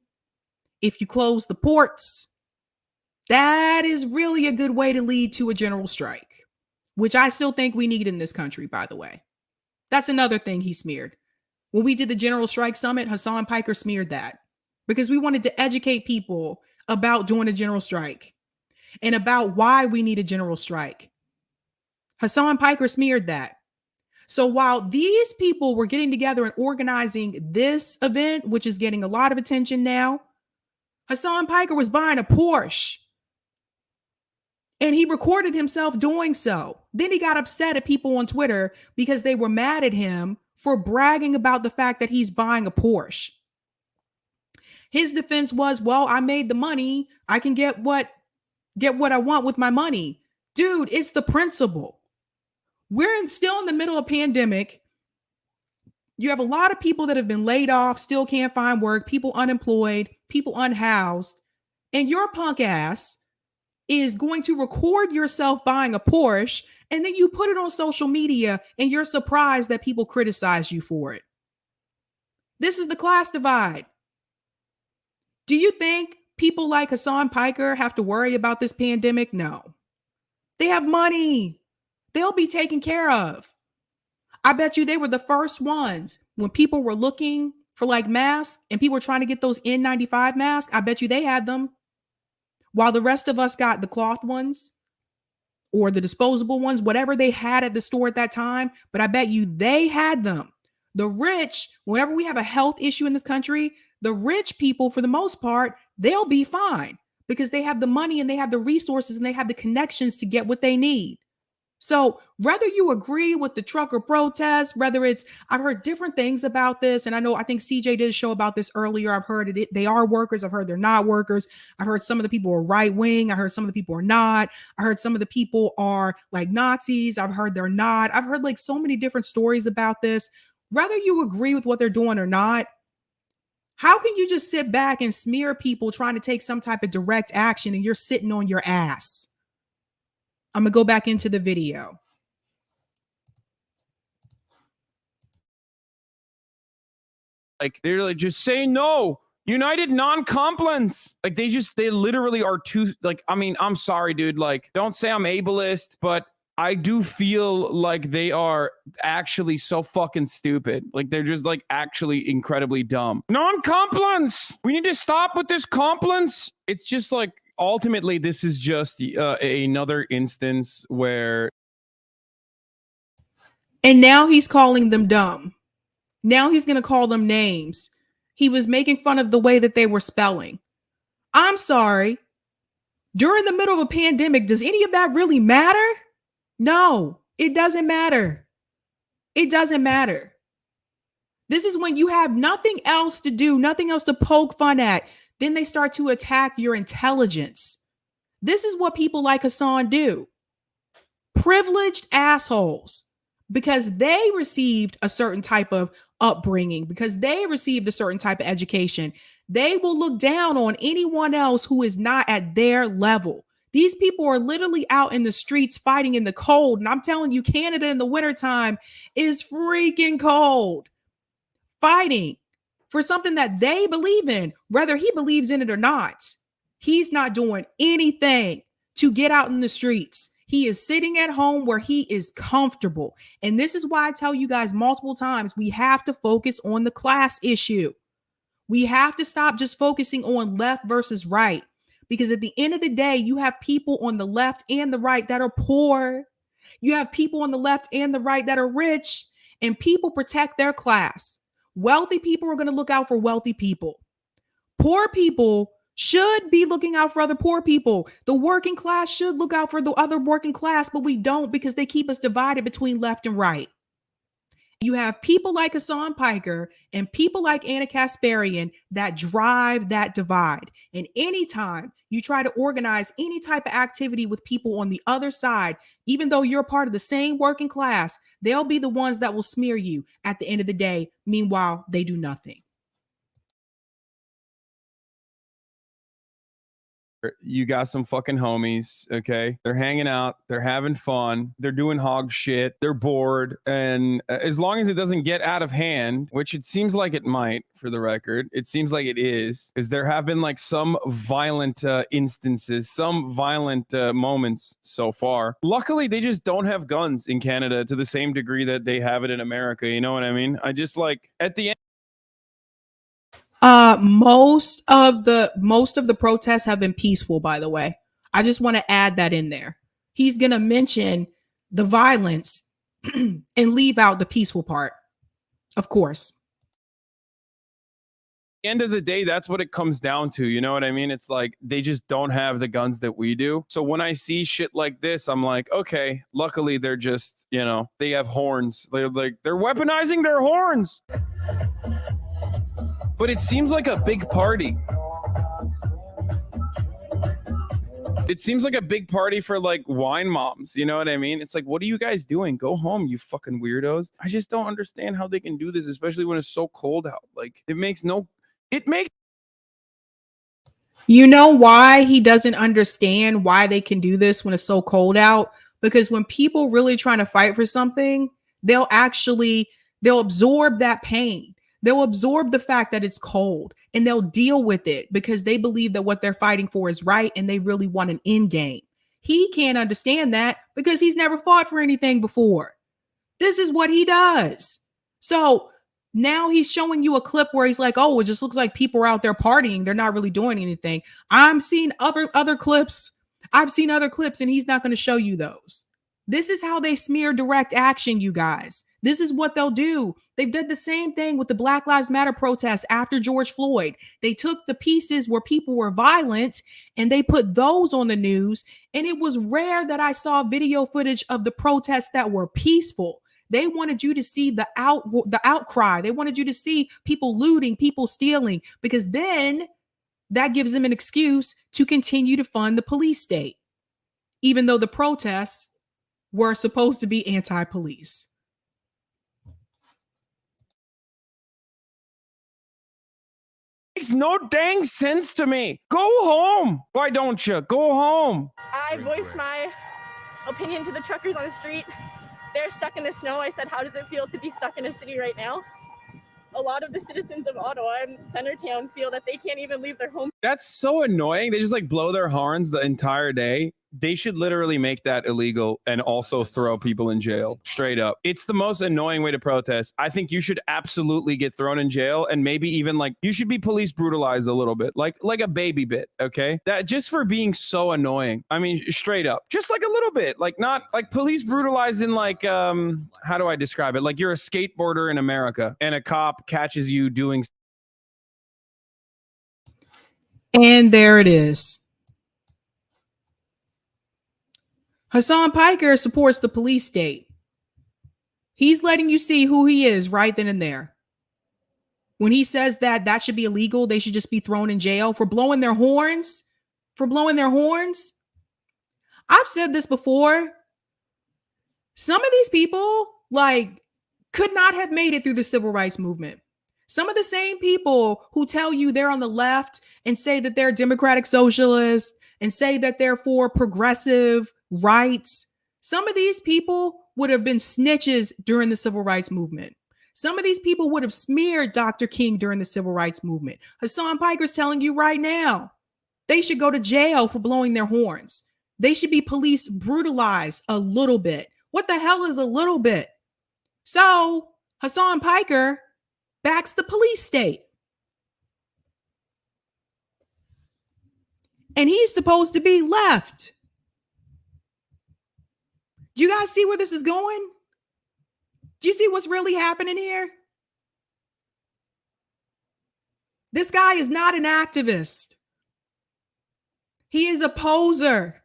B: if you close the ports, that is really a good way to lead to a general strike, which I still think we need in this country, by the way. That's another thing he smeared. When we did the General Strike Summit, Hassan Piker smeared that because we wanted to educate people about doing a general strike and about why we need a general strike. Hassan Piker smeared that. So while these people were getting together and organizing this event, which is getting a lot of attention now, Hassan Piker was buying a Porsche. And he recorded himself doing so. Then he got upset at people on Twitter because they were mad at him for bragging about the fact that he's buying a Porsche. His defense was, well, I made the money. I can get what I want with my money. Dude, it's the principle. We're still in the middle of a pandemic. You have a lot of people that have been laid off, still can't find work, people unemployed, people unhoused, and your punk ass is going to record yourself buying a Porsche, and then you put it on social media and you're surprised that people criticize you for it. This is the class divide. Do you think people like Hassan Piker have to worry about this pandemic? No. They have money. They'll be taken care of. I bet you they were the first ones when people were looking for like masks and people were trying to get those N95 masks. I bet you they had them. While the rest of us got the cloth ones or the disposable ones, whatever they had at the store at that time, but I bet you they had them. The rich, whenever we have a health issue in this country, the rich people, for the most part, they'll be fine because they have the money and they have the resources and they have the connections to get what they need. So whether you agree with the trucker protest, whether it's, I've heard different things about this. And I think CJ did a show about this earlier. I've heard it. They are workers. I've heard they're not workers. I heard some of the people are right wing. I heard some of the people are not. I heard some of the people are like Nazis. I've heard they're not. I've heard like so many different stories about this. Whether you agree with what they're doing or not, how can you just sit back and smear people trying to take some type of direct action and you're sitting on your ass? I'm going to go back into the video.
H: Like, they're like, just say no. United non-compliance. Like, they literally are too, like, I mean, I'm sorry, dude. Like, don't say I'm ableist, but I do feel like they are actually so fucking stupid. Like, they're just like actually incredibly dumb. Non-compliance. We need to stop with this compliance. It's just like, ultimately, this is just another instance where.
B: And now he's calling them dumb. Now he's going to call them names. He was making fun of the way that they were spelling. I'm sorry. During the middle of a pandemic, does any of that really matter? No, it doesn't matter. It doesn't matter. This is when you have nothing else to do, nothing else to poke fun at. Then they start to attack your intelligence. This is what people like Hassan do. Privileged assholes, because they received a certain type of upbringing, because they received a certain type of education. They will look down on anyone else who is not at their level. These people are literally out in the streets fighting in the cold. And I'm telling you, Canada in the wintertime is freaking cold. Fighting for something that they believe in, whether he believes in it or not. He's not doing anything to get out in the streets. He is sitting at home where he is comfortable. And this is why I tell you guys multiple times, we have to focus on the class issue. We have to stop just focusing on left versus right. Because at the end of the day, you have people on the left and the right that are poor. You have people on the left and the right that are rich, and people protect their class. Wealthy people are going to look out for wealthy people. Poor people should be looking out for other poor people. The working class should look out for the other working class, but we don't, because they keep us divided between left and right. You have people like Hassan Piker and people like Anna Kasparian that drive that divide. And anytime you try to organize any type of activity with people on the other side, even though you're part of the same working class, they'll be the ones that will smear you at the end of the day. Meanwhile, they do nothing.
H: You got some fucking homies, okay? They're hanging out, they're having fun, they're doing hog shit, they're bored, and as long as it doesn't get out of hand, which it seems like it might, for the record, it seems like it is, because there have been like some violent instances, some violent moments so far. Luckily, they just don't have guns in Canada to the same degree that they have it in America, you know what I mean? I just like, at the end,
B: most of the protests have been peaceful, by the way. I just want to add that in there. He's going to mention the violence and leave out the peaceful part, of course.
H: At the end of the day, that's what it comes down to. You know what I mean? It's like they just don't have the guns that we do. So when I see shit like this, I'm like, okay, luckily they're just, you know, they have horns. They're weaponizing their horns. But it seems like a big party. It seems like a big party for like wine moms. You know what I mean? It's like, what are you guys doing? Go home, you fucking weirdos. I just don't understand how they can do this, especially when it's so cold out. Like,
B: You know why he doesn't understand why they can do this when it's so cold out? Because when people really trying to fight for something, they'll absorb that pain. They'll absorb the fact that it's cold, and they'll deal with it because they believe that what they're fighting for is right and they really want an end game. He can't understand that because he's never fought for anything before. This is what he does. So now he's showing you a clip where he's like, oh, it just looks like people are out there partying. They're not really doing anything. I'm seeing other clips. I've seen other clips, and he's not going to show you those. This is how they smear direct action, you guys. This is what they'll do. They've done the same thing with the Black Lives Matter protests after George Floyd. They took the pieces where people were violent and they put those on the news. And it was rare that I saw video footage of the protests that were peaceful. They wanted you to see the outcry. They wanted you to see people looting, people stealing, because then that gives them an excuse to continue to fund the police state, even though the protests were supposed to be anti-police.
H: Makes no dang sense to me. Go home. Why don't you? Go home.
I: I voiced my opinion to the truckers on the street. They're stuck in the snow. I said, how does it feel to be stuck in a city right now? A lot of the citizens of Ottawa and Centertown feel that they can't even leave their home.
H: That's so annoying. They just like blow their horns the entire day. They should literally make that illegal and also throw people in jail straight up. It's the most annoying way to protest. I think you should absolutely get thrown in jail, and maybe even like you should be police brutalized a little bit, like a baby bit. Okay, that just for being so annoying. I mean, straight up, just like a little bit, like not like police brutalized in like how do I describe it? Like you're a skateboarder in America and a cop catches you doing.
B: And there it is. Hassan Piker supports the police state. He's letting you see who he is right then and there. When he says that should be illegal, they should just be thrown in jail for blowing their horns. For blowing their horns. I've said this before. Some of these people like could not have made it through the civil rights movement. Some of the same people who tell you they're on the left and say that they're democratic socialists and say that they're for progressive rights. Some of these people would have been snitches during the civil rights movement. Some of these people would have smeared Dr. King during the civil rights movement. Hassan Piker's telling you right now, they should go to jail for blowing their horns. They should be police brutalized a little bit. What the hell is a little bit? So Hassan Piker backs the police state. And he's supposed to be left. Do you guys see where this is going? Do you see what's really happening here? This guy is not an activist. He is a poser.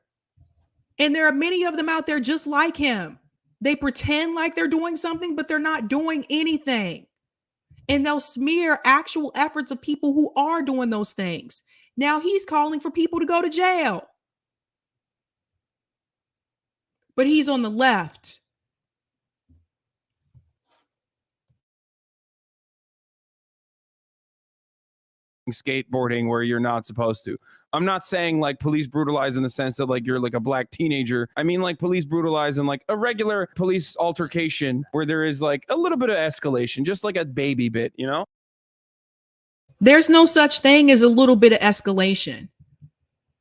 B: And there are many of them out there just like him. They pretend like they're doing something, but they're not doing anything. And they'll smear actual efforts of people who are doing those things. Now he's calling for people to go to jail. But he's on the left.
H: Skateboarding where you're not supposed to. I'm not saying like police brutalize in the sense that like you're like a black teenager. I mean like police brutalize in like a regular police altercation where there is like a little bit of escalation, just like a baby bit, you know?
B: There's no such thing as a little bit of escalation.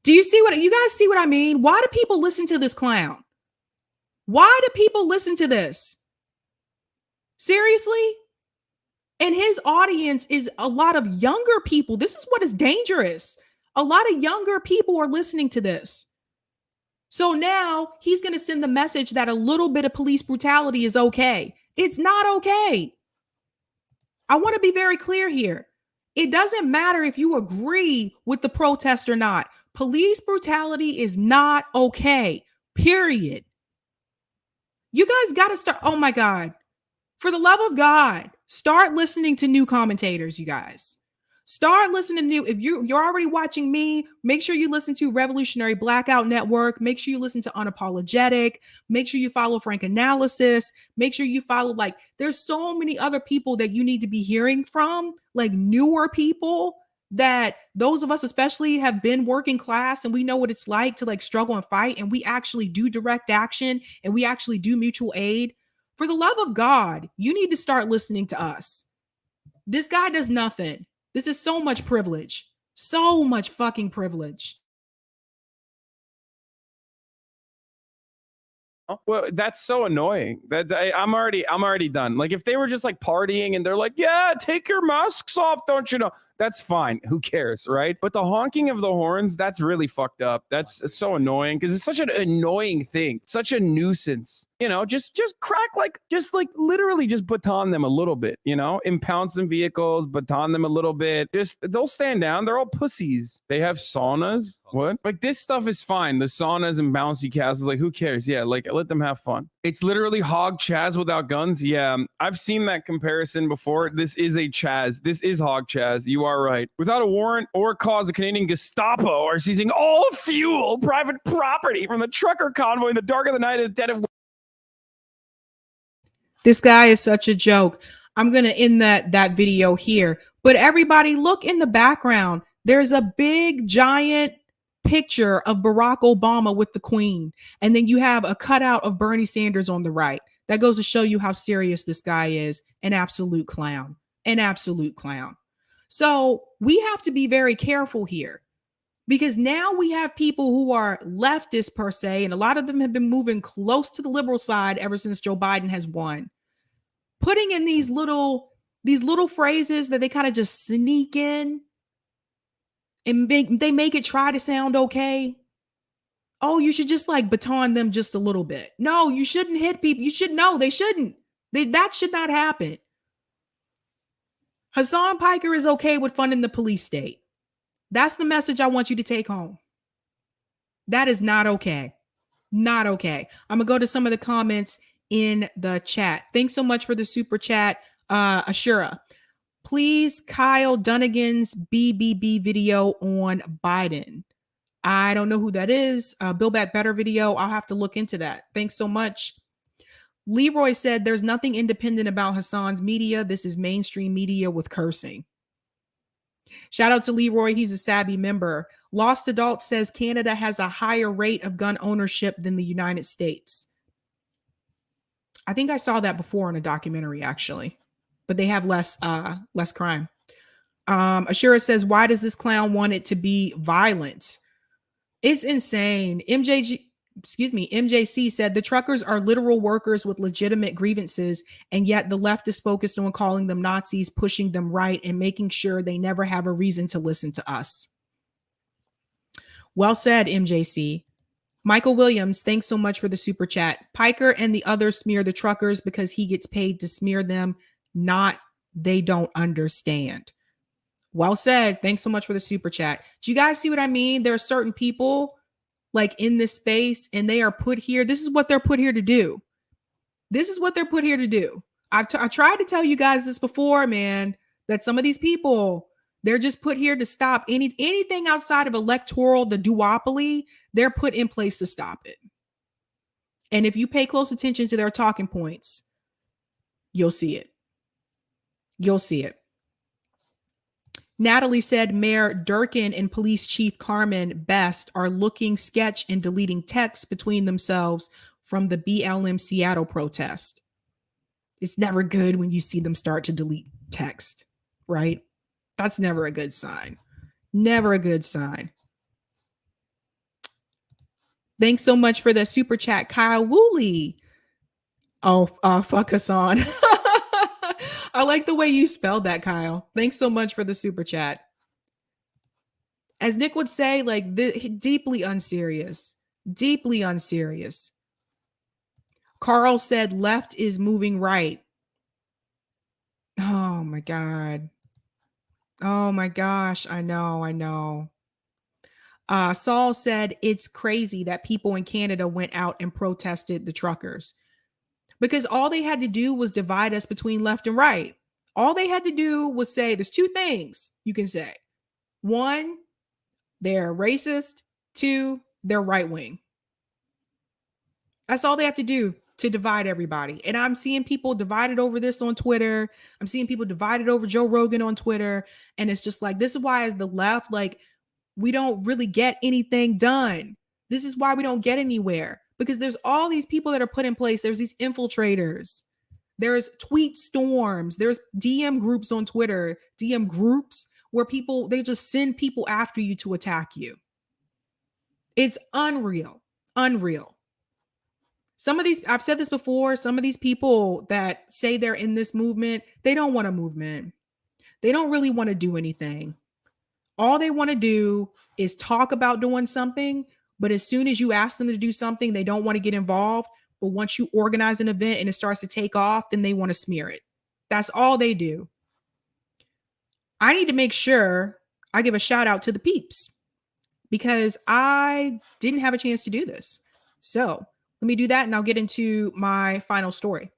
B: Do you see what you guys see what I mean? Why do people listen to this clown? Why do people listen to this? Seriously? And his audience is a lot of younger people. This is what is dangerous. A lot of younger people are listening to this. So now he's going to send the message that a little bit of police brutality is okay. It's not okay. I want to be very clear here. It doesn't matter if you agree with the protest or not. Police brutality is not okay. Period. You guys got to start. Oh my God. For the love of God, start listening to new commentators, you guys. Start listening to new. If you're already watching me, make sure you listen to Revolutionary Blackout Network. Make sure you listen to Unapologetic. Make sure you follow Frank Analysis. Make sure you follow, like, there's so many other people that you need to be hearing from, like newer people that those of us especially have been working class and we know what it's like to like struggle and fight. And we actually do direct action and we actually do mutual aid. For the love of God, you need to start listening to us. This guy does nothing. This is so much privilege. So much fucking privilege.
H: Well, that's so annoying. I'm already done. Like if they were just like partying and they're like, yeah, take your masks off, don't you know? That's fine. Who cares, right? But the honking of the horns, that's really fucked up. It's so annoying because it's such an annoying thing, such a nuisance. You know, just crack just literally just baton them a little bit, you know, impound some vehicles, baton them a little bit. Just they'll stand down. They're all pussies. They have saunas. What? Like this stuff is fine. The saunas and bouncy castles, like who cares? Yeah, like let them have fun. It's literally hog Chaz without guns. Yeah, I've seen that comparison before. This is a Chaz. This is hog Chaz. You are right. Without a warrant or cause, the Canadian Gestapo are seizing all fuel, private property from the trucker convoy in the dark of the night at the dead of.
B: This guy is such a joke. I'm going to end that video here. But everybody look in the background. There's a big giant picture of Barack Obama with the Queen. And then you have a cutout of Bernie Sanders on the right. That goes to show you how serious this guy is. An absolute clown. An absolute clown. So we have to be very careful here. Because now we have people who are leftists per se, and a lot of them have been moving close to the liberal side ever since Joe Biden has won. Putting in these little phrases that they kind of just sneak in and they make it try to sound okay. Oh, you should just like baton them just a little bit. No, you shouldn't hit people. You should know they shouldn't. That should not happen. Hassan Piker is okay with funding the police state. That's the message I want you to take home. That is not okay. Not okay. I'm going to go to some of the comments in the chat. Thanks so much for the super chat, Ashura. Please, Kyle Dunnigan's BBB video on Biden. I don't know who that is. Build Back Better video. I'll have to look into that. Thanks so much. Leroy said there's nothing independent about Hassan's media. This is mainstream media with cursing. Shout out to Leroy. He's a Sabby member. Lost Adult says Canada has a higher rate of gun ownership than the United States. I think I saw that before in a documentary, actually, but they have less crime. Ashura says, why does this clown want it to be violent? It's insane. MJC said the truckers are literal workers with legitimate grievances, and yet the left is focused on calling them Nazis, pushing them right, and making sure they never have a reason to listen to us. Well said, MJC. Michael Williams, thanks so much for the super chat. Piker and the others smear the truckers because he gets paid to smear them, not they don't understand. Well said. Thanks so much for the super chat. Do you guys see what I mean? There are certain people like in this space and they are put here. This is what they're put here to do. This is what they're put here to do. I tried to tell you guys this before, man, that some of these people, they're just put here to stop anything outside of electoral, the duopoly, they're put in place to stop it. And if you pay close attention to their talking points, you'll see it. You'll see it. Natalie said Mayor Durkin and Police Chief Carmen Best are looking sketch and deleting texts between themselves from the BLM Seattle protest. It's never good when you see them start to delete text, right? That's never a good sign. Never a good sign. Thanks so much for the super chat, Kyle Woolley. Oh, fuck Hassan. I like the way you spelled that, Kyle. Thanks so much for the super chat. As Nick would say, like deeply unserious. Deeply unserious. Carl said left is moving right. Oh my God. Oh my gosh. I know. Saul said it's crazy that people in Canada went out and protested the truckers. Because all they had to do was divide us between left and right. All they had to do was say, there's two things you can say. One, they're racist. Two, they're right wing. That's all they have to do to divide everybody. And I'm seeing people divided over this on Twitter. I'm seeing people divided over Joe Rogan on Twitter. And it's just like, this is why as the left, like, we don't really get anything done. This is why we don't get anywhere. Because there's all these people that are put in place. There's these infiltrators. There's tweet storms. There's DM groups on Twitter, DM groups where people, they just send people after you to attack you. It's unreal. Unreal. Some of these, I've said this before, some of these people that say they're in this movement, they don't want a movement. They don't really want to do anything. All they want to do is talk about doing something, but as soon as you ask them to do something, they don't want to get involved. But once you organize an event and it starts to take off, then they want to smear it. That's all they do. I need to make sure I give a shout out to the peeps because I didn't have a chance to do this. So let me do that and I'll get into my final story.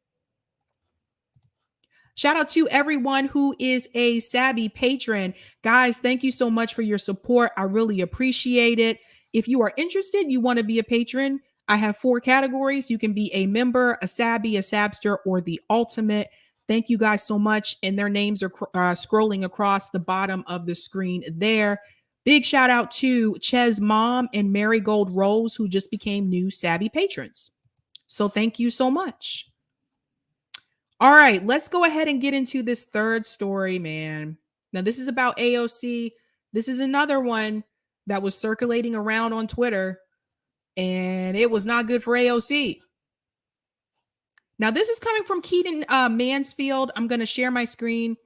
B: Shout out to everyone who is a Sabby patron. Guys, thank you so much for your support. I really appreciate it. If you are interested, you want to be a patron, I have 4 categories. You can be a member, a Sabby, a Sabster, or the ultimate. Thank you guys so much. And their names are scrolling across the bottom of the screen there. Big shout out to Ches Mom and Marigold Rose, who just became new Sabby patrons. So thank you so much. All right, let's go ahead and get into this third story, man. Now, this is about AOC. This is another one that was circulating around on Twitter, and it was not good for AOC. Now, this is coming from Keaton Mansfield. I'm going to share my screen.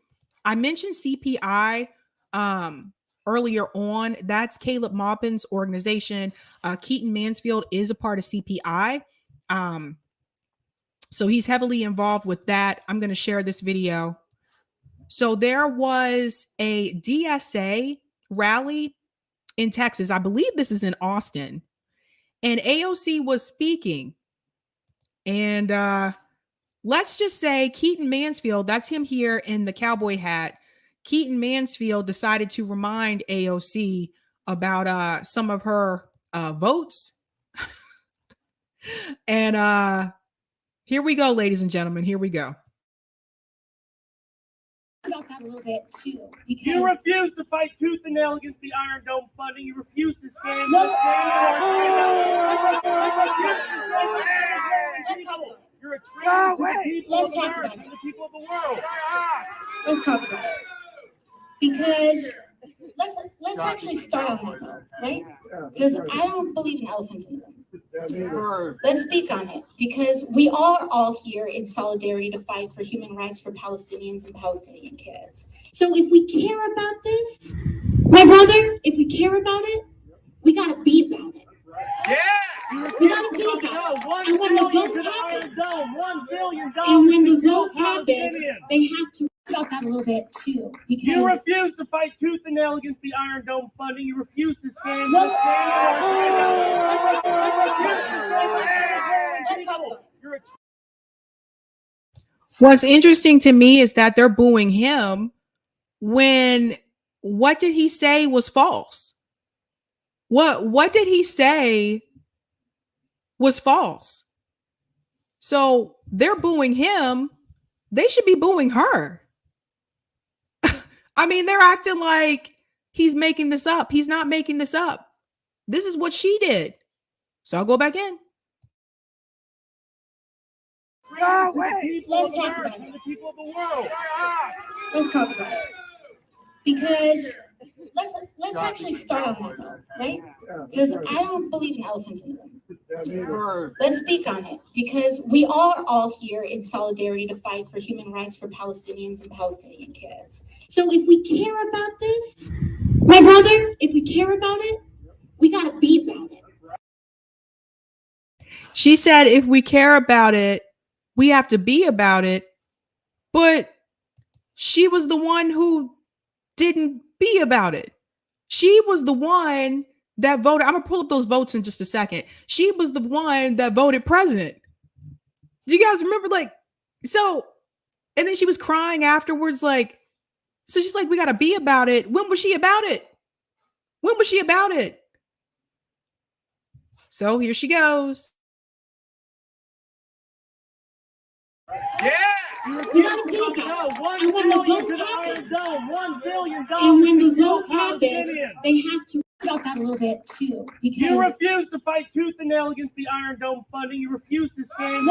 B: I mentioned CPI earlier on. That's Caleb Maupin's organization. Keaton Mansfield is a part of CPI. So he's heavily involved with that. I'm going to share this video. So there was a DSA rally in Texas. I believe this is in Austin. And AOC was speaking. And let's just say Keaton Mansfield, that's him here in the cowboy hat. Keaton Mansfield decided to remind AOC about some of her votes. And here we go, ladies and gentlemen. Here we go.
J: About that a little bit too, because
K: you refuse to fight tooth and nail against the Iron Dome funding. You refuse to stand.
J: Let's talk about it.
K: You're a traitor to the people
J: Let's
K: of
J: talk
K: America,
J: about it.
K: the people of the world.
J: Let's talk about it. Because let's actually start on that though, right? Because I don't believe in elephants in the room. Let's speak on it, because we are all here in solidarity to fight for human rights for Palestinians and Palestinian kids. So if we care about this, my brother, if we care about it, we gotta be about it.
K: Yeah!
J: We gotta be about it. And when the votes happen,
K: $1 billion
J: and when the votes happen, they have to about that a little bit too, because
K: you refuse to fight tooth and nail against the Iron Dome funding. You refuse to stand.
J: Let's talk about it.
B: What's interesting to me is that they're booing him when what did he say was false? What did he say was false? So they're booing him. They should be booing her. I mean, they're acting like he's making this up. He's not making this up. This is what she did. So I'll go back in.
J: Let's talk about it.
K: The people of the world.
J: Let's talk about it. Because let's actually start on that though, right? Because I don't believe in elephants in the room. Let's speak on it, because we are all here in solidarity to fight for human rights for Palestinians and Palestinian kids. So if we care about this, my brother, if we care about it, we gotta be about it.
B: She said, if we care about it, we have to be about it. But she was the one who didn't be about it. She was the one that voted. I'm going to pull up those votes in just a second. She was the one that voted president. Do you guys remember? And then she was crying afterwards. So she's like, we got to be about it. When was she about it? When was she about it? So here she goes.
K: Yeah!
J: We gotta be about it. And when the votes happen,
K: $1 billion.
J: and when the votes happen, they have to about that a little bit too, because
K: you refuse to fight tooth and nail against the Iron Dome funding. You refuse to stand.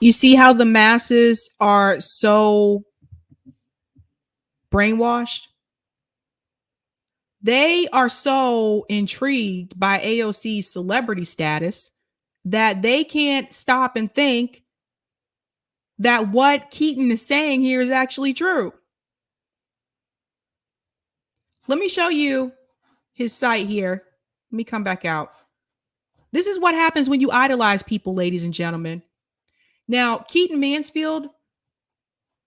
B: You see how the masses are so brainwashed? They are so intrigued by AOC's celebrity status that they can't stop and think that what Keaton is saying here is actually true. Let me show you his site here. Let me come back out. This is what happens when you idolize people, ladies and gentlemen. Now, Keaton Mansfield,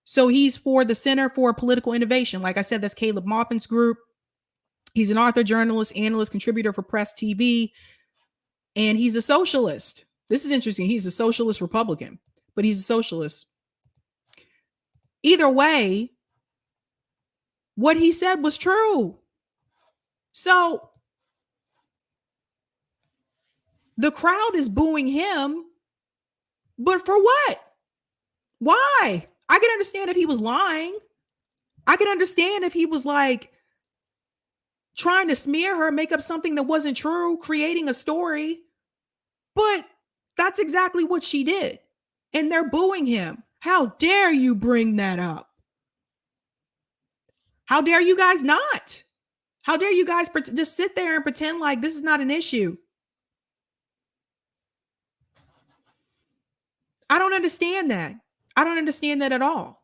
B: so he's for the Center for Political Innovation. Like I said, that's Caleb Maupin's group. He's an author, journalist, analyst, contributor for Press TV, and he's a socialist. This is interesting. He's a socialist Republican, but he's a socialist. Either way, what he said was true. So the crowd is booing him, but for what? Why? I can understand if he was lying. I can understand if he was like trying to smear her, make up something that wasn't true, creating a story. But that's exactly what she did. And they're booing him. How dare you bring that up? How dare you guys not? How dare you guys just sit there and pretend like this is not an issue? I don't understand that. I don't understand that at all.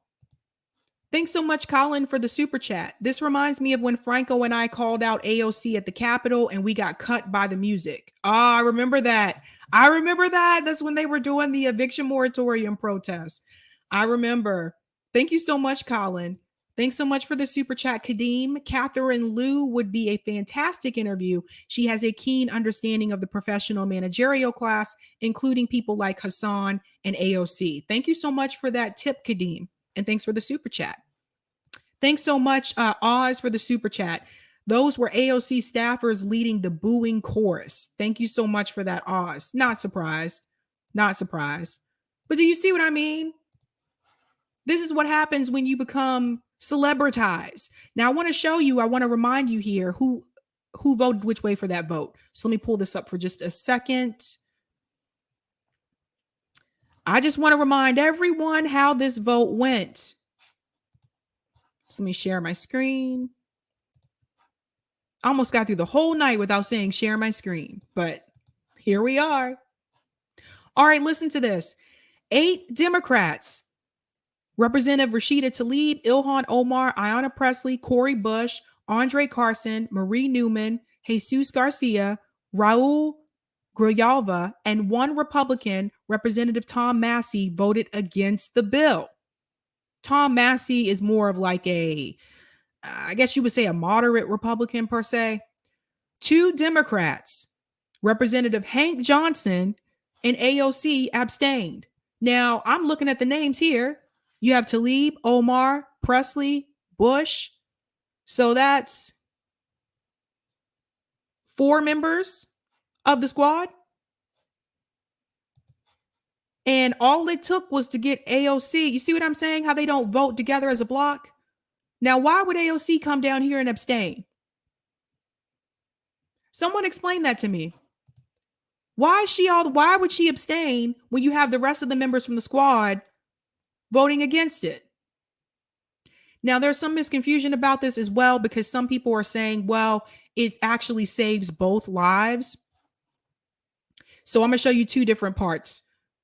B: Thanks so much, Colin, for the super chat. This reminds me of when Franco and I called out AOC at the Capitol and we got cut by the music. Oh, I remember that. I remember that. That's when they were doing the eviction moratorium protests. I remember. Thank you so much, Colin. Thanks so much for the super chat, Kadeem. Catherine Liu would be a fantastic interview. She has a keen understanding of the professional managerial class, including people like Hassan and AOC. Thank you so much for that tip, Kadeem. And thanks for the super chat. Thanks so much, Oz, for the super chat. Those were AOC staffers leading the booing chorus. Thank you so much for that, Oz. Not surprised. Not surprised. But do you see what I mean? This is what happens when you become celebritized. Now, I want to remind you here who voted which way for that vote. So let me pull this up for just a second. I just want to remind everyone how this vote went. So let me share my screen. I almost got through the whole night without saying share my screen, but here we are. All right, listen to this. 8 Democrats, Representative Rashida Tlaib, Ilhan Omar, Ayanna Pressley, Cori Bush, Andre Carson, Marie Newman, Jesus Garcia, Raul Grijalva, and 1 Republican, Representative Tom Massey, voted against the bill. Tom Massey is more of like I guess you would say a moderate Republican per se. 2 Democrats, Representative Hank Johnson and AOC, abstained. Now, I'm looking at the names here. You have Tlaib, Omar, Pressley, Bush. So that's 4 members of the squad. And all it took was to get AOC. You see what I'm saying? How they don't vote together as a block? Now, why would AOC come down here and abstain? Someone explain that to me. Why would she abstain when you have the rest of the members from the squad voting against it? Now, there's some misconfusion about this as well, because some people are saying, well, it actually saves both lives. So I'm going to show you 2 different parts.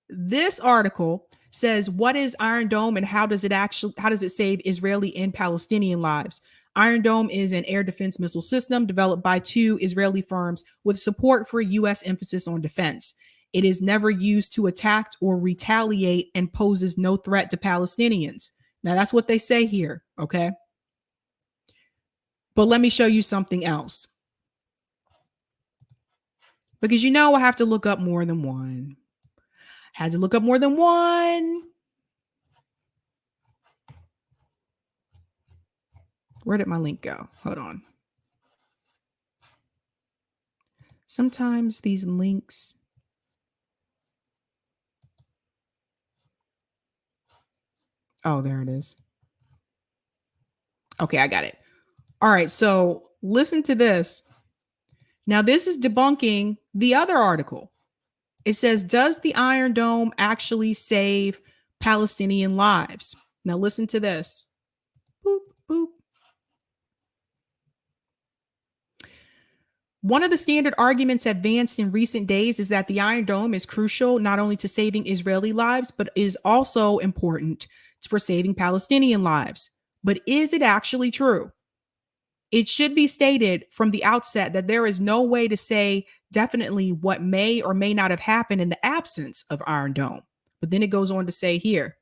B: This article says, what is Iron Dome and how does it save Israeli and Palestinian lives? Iron Dome is an air defense missile system developed by 2 Israeli firms with support for U.S. emphasis on defense. It is never used to attack or retaliate and poses no threat to Palestinians. Now, that's what they say here, okay? But let me show you something else. Because I have to look up more than one. Had to look up more than one. Where did my link go? Hold on. Sometimes these links. Oh, there it is. Okay, I got it. All right, so listen to this. Now, this is debunking the other article. It says, does the Iron Dome actually save Palestinian lives? Now, listen to this. Boop, boop. One of the standard arguments advanced in recent days is that the Iron Dome is crucial not only to saving Israeli lives, but is also important for saving Palestinian lives. But is it actually true? It should be stated from the outset that there is no way to say definitely what may or may not have happened in the absence of Iron Dome. But then it goes on to say here,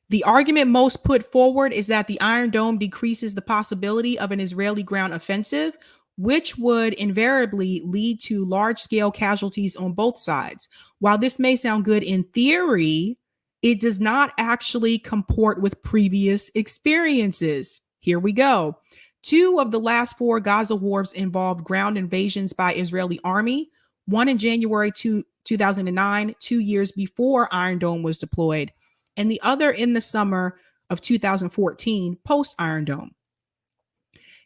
B: the argument most put forward is that the Iron Dome decreases the possibility of an Israeli ground offensive, which would invariably lead to large-scale casualties on both sides. While this may sound good in theory, it does not actually comport with previous experiences. Here we go. 2 of the last 4 Gaza wars involved ground invasions by Israeli army, one in January 2009, 2 years before Iron Dome was deployed, and the other in the summer of 2014, post-Iron Dome.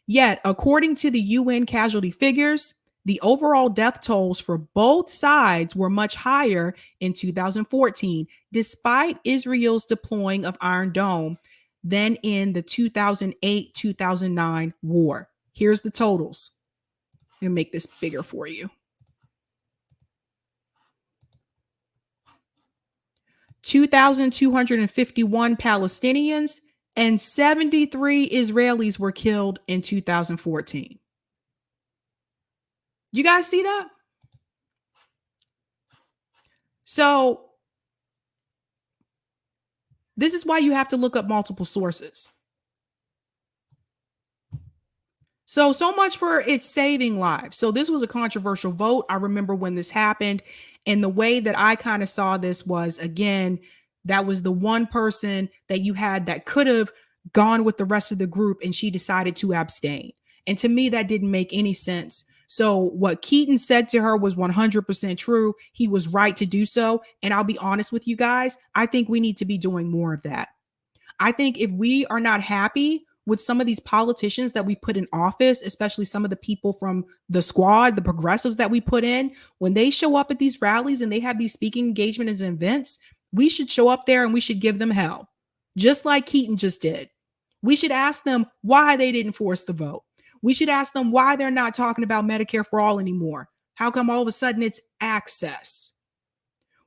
B: Yet, according to the UN casualty figures, the overall death tolls for both sides were much higher in 2014, despite Israel's deploying of Iron Dome, than in the 2008-2009 war. Here's the totals. Let me make this bigger for you. 2,251 Palestinians and 73 Israelis were killed in 2014. You guys see that? So this is why you have to look up multiple sources. So much for it saving lives. So this was a controversial vote. I remember when this happened, and the way that I kind of saw this was, again, that was the one person that you had that could have gone with the rest of the group, and she decided to abstain. And to me, that didn't make any sense. So what Keaton said to her was 100% true. He was right to do so. And I'll be honest with you guys, I think we need to be doing more of that. I think if we are not happy with some of these politicians that we put in office, especially some of the people from the squad, the progressives that we put in, when they show up at these rallies and they have these speaking engagements and events, we should show up there and we should give them hell, just like Keaton just did. We should ask them why they didn't force the vote. We should ask them why they're not talking about Medicare for all anymore. How come all of a sudden it's access?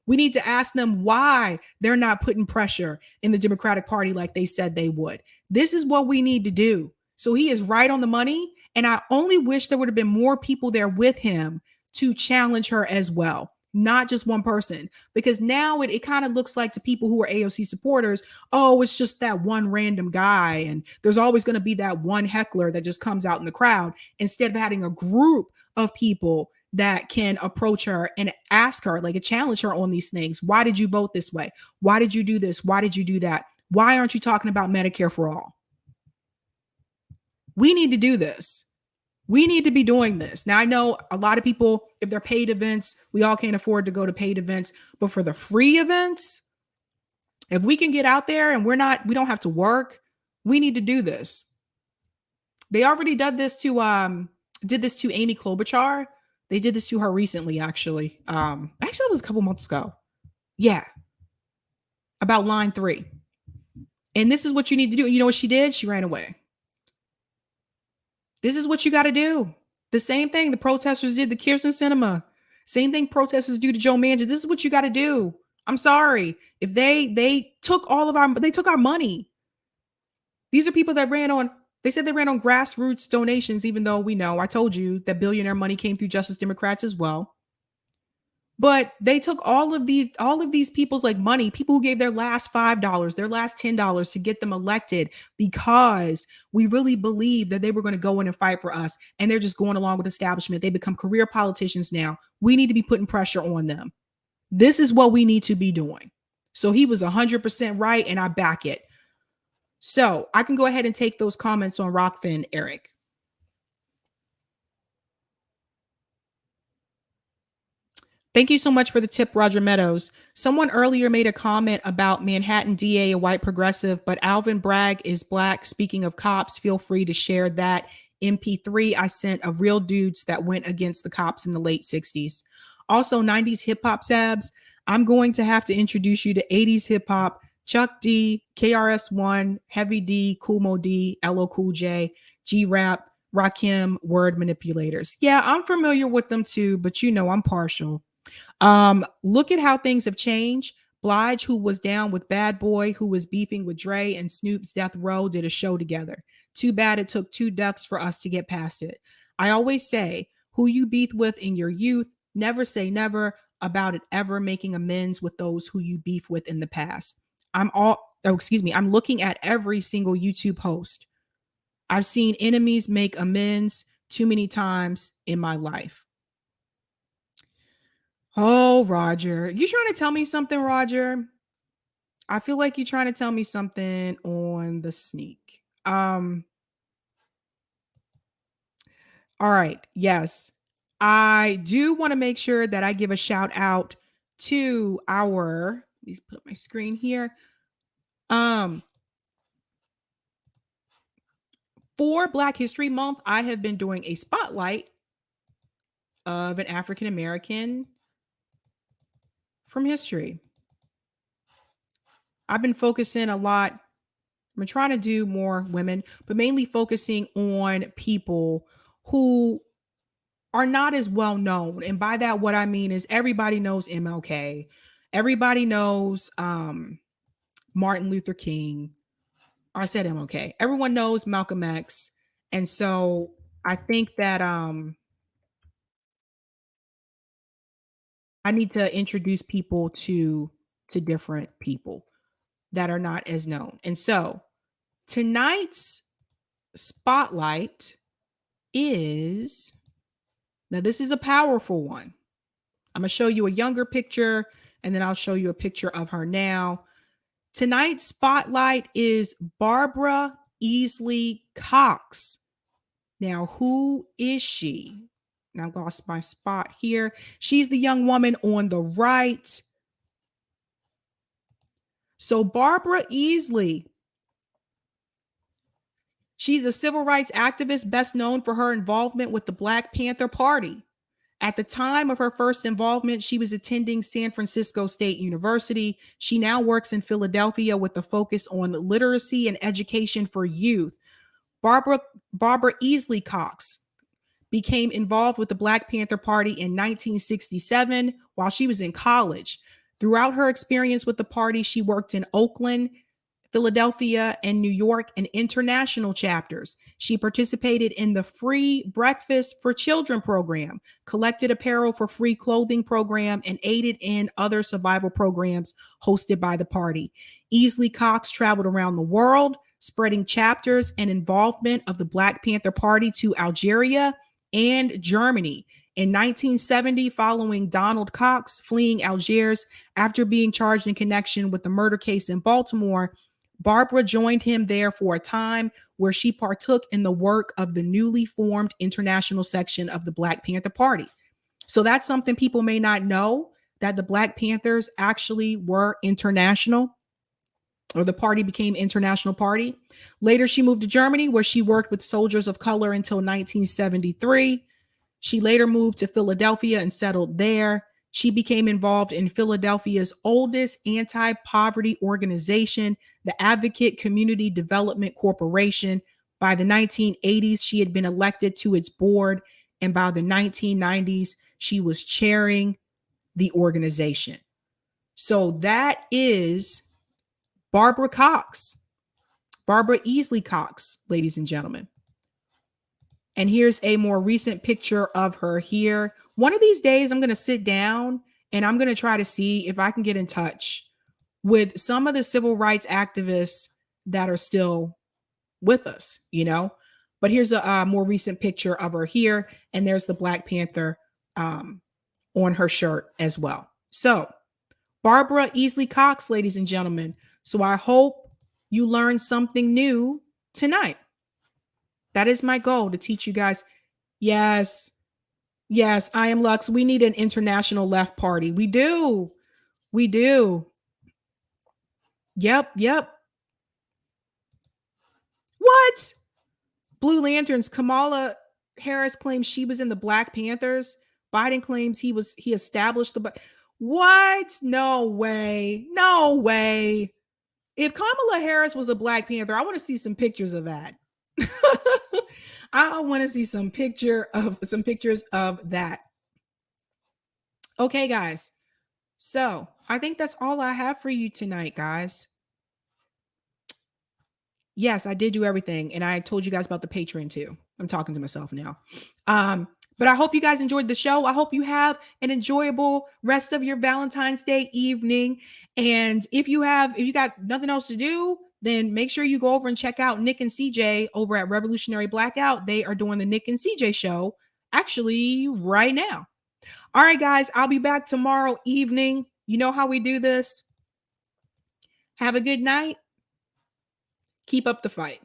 B: We need to ask them why they're not putting pressure in the Democratic Party like they said they would. This is what we need to do. So he is right on the money. And I only wish there would have been more people there with him to challenge her as well, not just one person, because now it kind of looks like to people who are AOC supporters, oh, it's just that one random guy. And there's always going to be that one heckler that just comes out in the crowd, instead of having a group of people that can approach her and ask her, like, challenge her on these things. Why did you vote this way? Why did you do this? Why did you do that? Why aren't you talking about Medicare for all? We need to do this. We need to be doing this. Now, I know a lot of people, if they're paid events, we all can't afford to go to paid events, but for the free events, if we can get out there and we don't have to work, we need to do this. They already did this to Amy Klobuchar. They did this to her recently, actually. Actually, it was a couple months ago. Yeah. About line 3. And this is what you need to do. You know what she did? She ran away. This is what you got to do. The same thing the protesters did to Kirsten Sinema. Same thing protesters do to Joe Manchin. This is what you got to do. I'm sorry. If they took our money. These are people that they said they ran on grassroots donations, even though we know, I told you that billionaire money came through Justice Democrats as well. But they took all of these people's money, people who gave their last $5, their last $10 to get them elected, because we really believe that they were going to go in and fight for us. And they're just going along with establishment. They become career politicians now. We need to be putting pressure on them. This is what we need to be doing. So he was 100% right, and I back it. So I can go ahead and take those comments on Rockfin, Eric. Thank you so much for the tip, Roger Meadows. Someone earlier made a comment about Manhattan DA, a white progressive, but Alvin Bragg is black. Speaking of cops, feel free to share that MP3 I sent of real dudes that went against the cops in the late 60s. Also, 90s hip hop Sabs. I'm going to have to introduce you to 80s hip hop. Chuck D, KRS-One, Heavy D, Kool Moe D, LL Cool J, G-Rap, Rakim word manipulators. Yeah, I'm familiar with them too, but you know I'm partial. Look at how things have changed. Blige, who was down with Bad Boy, who was beefing with Dre and Snoop's Death Row, did a show together. Too bad it took 2 deaths for us to get past it. I always say, who you beef with in your youth, never say never about it ever making amends with those who you beef with in the past. I'm looking at every single YouTube post. I've seen enemies make amends too many times in my life. Oh, Roger, you trying to tell me something, Roger? I feel like you're trying to tell me something on the sneak. All right. Yes. I do want to make sure that I give a shout out to our, let me put up my screen here. For Black History Month, I have been doing a spotlight of an African American from history. I've been focusing a lot. I'm trying to do more women, but mainly focusing on people who are not as well known. And by that, what I mean is everybody knows MLK. Everybody knows Martin Luther King. I said MLK. Everyone knows Malcolm X. And so I think that I need to introduce people to different people that are not as known. And so tonight's spotlight is, now this is a powerful one. I'm going to show you a younger picture and then I'll show you a picture of her now. Tonight's spotlight is Barbara Easley Cox. Now, who is she? Now, I lost my spot here. She's the young woman on the right. So Barbara Easley, she's a civil rights activist best known for her involvement with the Black Panther Party. At the time of her first involvement, she was attending San Francisco State University. She now works in Philadelphia with a focus on literacy and education for youth. Barbara Easley Cox became involved with the Black Panther Party in 1967 while she was in college. Throughout her experience with the party, she worked in Oakland, Philadelphia, and New York and international chapters. She participated in the Free Breakfast for Children program, collected apparel for free clothing program, and aided in other survival programs hosted by the party. Easley Cox traveled around the world, spreading chapters and involvement of the Black Panther Party to Algeria and Germany. In 1970, following Donald Cox fleeing Algiers after being charged in connection with the murder case in Baltimore, Barbara joined him there for a time where she partook in the work of the newly formed international section of the Black Panther Party. So that's something people may not know, that the Black Panthers actually were international, or the party became international party. Later, she moved to Germany where she worked with soldiers of color until 1973. She later moved to Philadelphia and settled there. She became involved in Philadelphia's oldest anti-poverty organization, the Advocate Community Development Corporation. By the 1980s, she had been elected to its board, and by the 1990s, she was chairing the organization. So that is Barbara Easley Cox, ladies and gentlemen. And here's a more recent picture of her here. One of these days, I'm going to sit down and I'm going to try to see if I can get in touch with some of the civil rights activists that are still with us, you know. But here's a more recent picture of her here. And there's the Black Panther on her shirt as well. So Barbara Easley Cox, ladies and gentlemen. So I hope you learned something new tonight. That is my goal, to teach you guys. Yes, I am Lux. We need an international left party. We do. Yep. What? Blue Lanterns. Kamala Harris claims she was in the Black Panthers. Biden claims he established the. What? No way. If Kamala Harris was a Black Panther, I want to see some pictures of that. I want to see some pictures of that. Okay, guys. So I think that's all I have for you tonight, guys. Yes, I did do everything. And I told you guys about the Patreon too. I'm talking to myself now. But I hope you guys enjoyed the show. I hope you have an enjoyable rest of your Valentine's Day evening. And if you got nothing else to do, then make sure you go over and check out Nick and CJ over at Revolutionary Blackout. They are doing the Nick and CJ show actually right now. All right, guys, I'll be back tomorrow evening. You know how we do this. Have a good night. Keep up the fight.